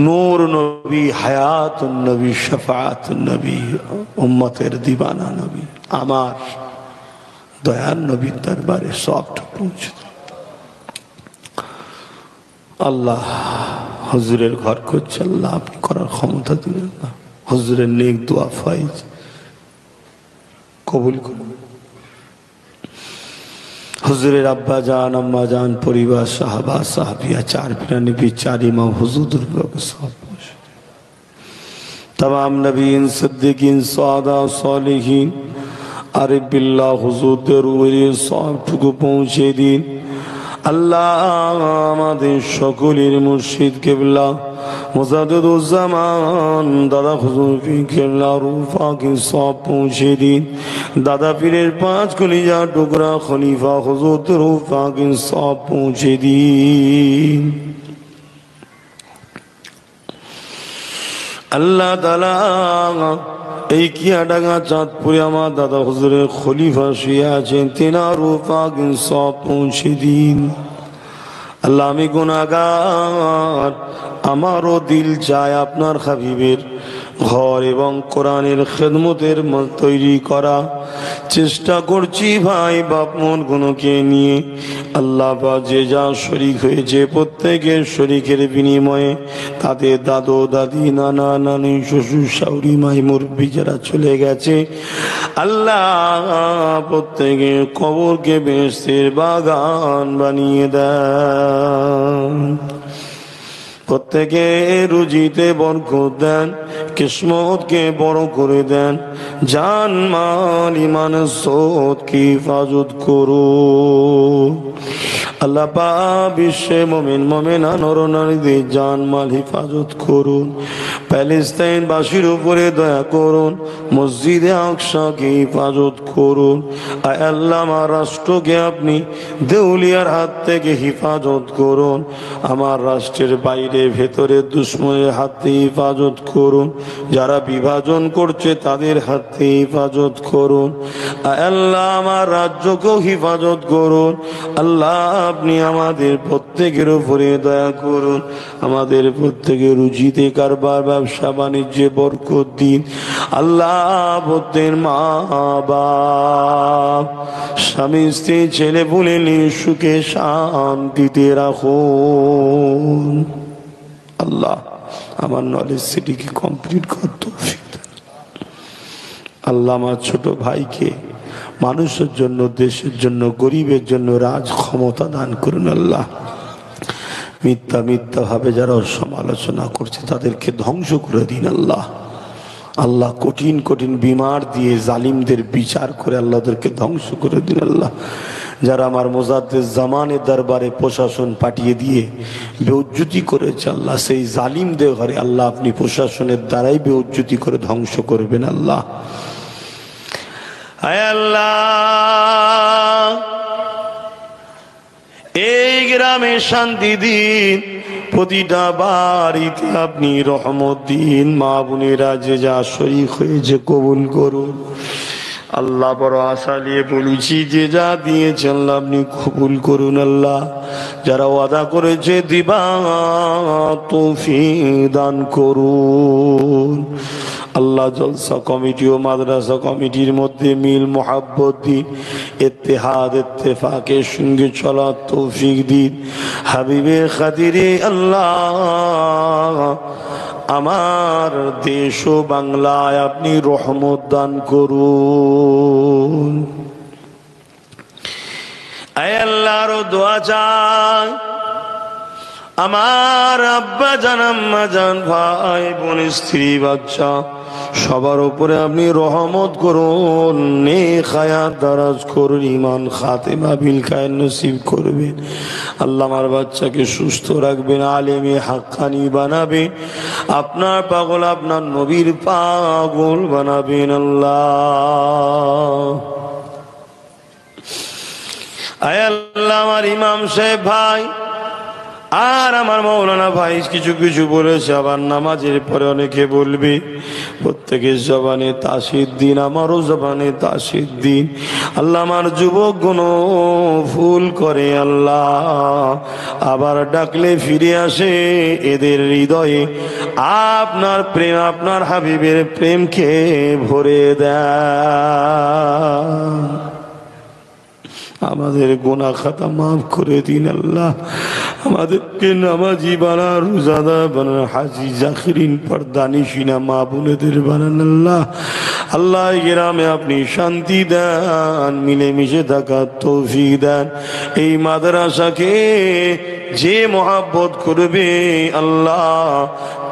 নূর নবী, হায়াতুন নবী, শাফাআতুন নবী, উম্মতের দিবানা নবী, আমার দয়ার নবীর দরবারে সবটা পৌঁছে দেন। আল্লাহ হুজুরের ঘর করছে, আল্লাহ আপনি করার ক্ষমতা দিলেন না। হুজুরের নেক দোয়া ফাইজ কবুল করুন। হুজুরের আব্বা জান, আম্মা জান, পরিবার, সাহাবা সাহাবিয়া, 4 পীর নবী, 4 ইমাম হুজুর সব तमाम नबीन, सिद्दीकीन, सादा, सालिहीन, आरिफ बिल्लाह হুজুরদের উপরে সবটুকু পৌঁছে দিন। আল্লাহ আমাদের সকলের মুর্শিদ কিবলা মুজাদ্দিদুজ্জামান দাদা হুজুর কিবলা রূপাকে সব পৌঁছে দিন। দাদা পীরের 5 কলিজা টুকরা খলিফা হুজুর রূপাকে সব পৌঁছে দিন। আল্লাহ তাআলা এই কিয়াডাঙ্গা চাঁদপুরে আমার দাদা হুজুরের খলিফা শুয়ে আছেন, তেনার রূপাকে সব পৌঁছে দিন। আল্লাহ আমি গুনাহগার, আমারও দিল চায় আপনার হাবিবের ঘর এবং কোরআনের খেদমতের তৈরি করা। চেষ্টা করছি ভাই বাপ মন গুলোকে নিয়ে। আল্লাহ পাক যে যা শরীক হয়েছে প্রত্যেকের শরীকের বিনিময়ে তাদের দাদু দাদি, নানা নানি, শ্বশুর শাশুড়ি, মাই মুরব্বি যারা চলে গেছে, আল্লাহ প্রত্যেকের কবরকে বেহেশতের বাগান বানিয়ে দেন। প্রত্যেকে রুজিতে বরকত দেন, কিসমতকে বড় করে দেন, জান মাল ইমান সৎকে হিফাজত করুন। আল্লাহ পাক বিশ্বে মুমিন মুমিনা নর নারীদের জানমাল হেফাজত করুন। প্যালেস্তাইন বাসীর উপরে দয়া করুন। মসজিদে আকসাকে হেফাজত করুন। আয় আল্লাহ আমার রাষ্ট্রকে আপনি দেউলিয়ার হাত থেকে হেফাজত করুন। আমার রাষ্ট্রের বাইরে ভেতরে দুশ্মনের হাত থেকে হেফাজত করুন। যারা বিভাজন করছে তাদের হাত থেকে হেফাজত করুন। আয় আল্লাহ আমার রাজ্যকেও হেফাজত করুন। আল্লাহ আপনি আমাদের প্রত্যেকের উপরে দয়া করুন। আমাদের প্রত্যেকের রুজিতে কারবার ব্যবসা বাণিজ্যে বরকত দিন। আল্লাহ প্রত্যেক মা বাপ স্বামী স্ত্রী ছেলে পুলে নিয়ে সুখে শান্তিতে রাখুন। আল্লাহ আমার নলেজ সিটিকে কমপ্লিট করতে তৌফিক দেন। আল্লাহ আমার ছোট ভাইকে মানুষের জন্য দেশের জন্য গরিবের জন্য রাজ ক্ষমতা দান করুন। আল্লাহ মিথ্যা মিথ্যা ভাবে যারা সমালোচনা করছে তাদেরকে ধ্বংস করে দিন। আল্লাহ আল্লাহ কঠিন কঠিন বিমার দিয়ে জালিমদের বিচার করে আল্লাহদেরকে ধ্বংস করে দিন। আল্লাহ যারা আমার মুজাদ্দেদ জামানের দরবারে প্রশাসন পাঠিয়ে দিয়ে বেউজ্জতি করেছে আল্লাহ সেই জালিমদের ঘরে আল্লাহ আপনি প্রশাসনের দ্বারাই বেউজ্জতি করে ধ্বংস করবেন। আল্লাহ আয় আল্লাহ এই গ্রামে শান্তি দিন। প্রতিটা বাড়িতে আপনি রহমত দিন। মা বোনেরা যে যা শরীক হয়েছে কবুল করুন। আল্লাহ বড় আশা নিয়ে বলেছি যে যা দিয়েছেন আল্লাহ আপনি কবুল করুন। আল্লাহ যারা ওয়াদা করেছে দিবা তৌফিক দান করুন। আল্লাহ জলসা কমিটি ও মাদ্রাসা কমিটির মধ্যে মিল মোহাব্বত দিন। ইত্তেহাদ ইত্তেফাকের সঙ্গে চলার তৌফিক দিন। হাবিবে খাতিরে আল্লাহ আমার দেশ ও বাংলায় আপনি রহমত দান করুন। আয় আল্লাহর দোয়া চাই আমার আব্বা জান আম্মা জান ভাই বোন স্ত্রী বাচ্চা সবার উপরে আপনি রহমত করুন। নেক হায়াত দারাজ করুন। ঈমান খাতেমা বিল খায়ের নসিব করবেন। আল্লাহ আমার বাচ্চাকে সুস্থ রাখবেন। আলেমে হাক্কানি বানাবেন। আপনার পাগল আপনার নবীর পাগল বানাবেন। আল্লাহ আয় আল্লাহ আমার ইমাম সাহেব ভাই আর আমার মৌলানা ভাই কিছু কিছু বলেছে আবার নামাজের পরে অনেকে বলবে। প্রত্যেকের জবানে তাসির দিন, আমারও জবানে তাসির দিন। আল্লাহ আমার যুবক গুণ ফুল করে আল্লাহ আবার ডাকলে ফিরে আসে। এদের হৃদয়ে আপনার প্রেম আপনার হাবিবের প্রেমকে ভরে দেয়। আমাদের গুনাহ খাতা মাফ করে দিন। আল্লাহ আমাদেরকে নামাজি বানা, রোজাদার বানান, হাজি জাকিরিন পর্দানিশিনা মা বোনেদের বানান। আল্লাহ আল্লাহ গ্রামে আপনি শান্তি দেন, মিলেমিশে থাকার তৌফিক দেন। এই মাদ্রাসাকে যে মহাব্বত করবে আল্লাহ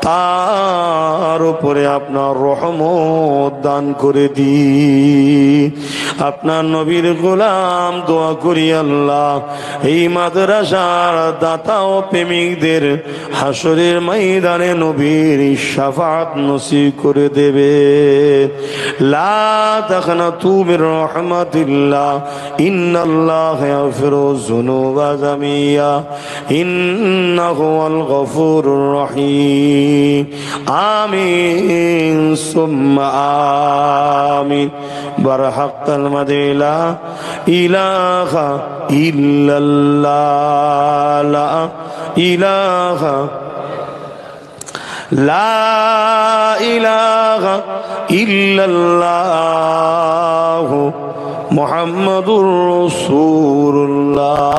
তার উপরে আপনার রহমত দান করে দিন। আপনার নবীর গোলাম দোয়া করি আল্লাহ এই মাদ্রাসার দাতা ও প্রেমিকদের হাসরের ময়দানে নবীর শাফাত নসিব করে দেবে। লা তাকনাতু মির রাহমাতিল্লাহ ইন্নাল্লাহা ইয়াগফিরু যুনুবা জামিয়া ইন্নাহু আল গফুরুর রহিম। আমিন সুম্মা আমিন। বারহাক্কাল মাদিলা ইলাহা ইল্লাল্লাহ লা ইলাহা লা ইলাহা ইল্লাল্লাহ মুহাম্মাদুর রাসূলুল্লাহ।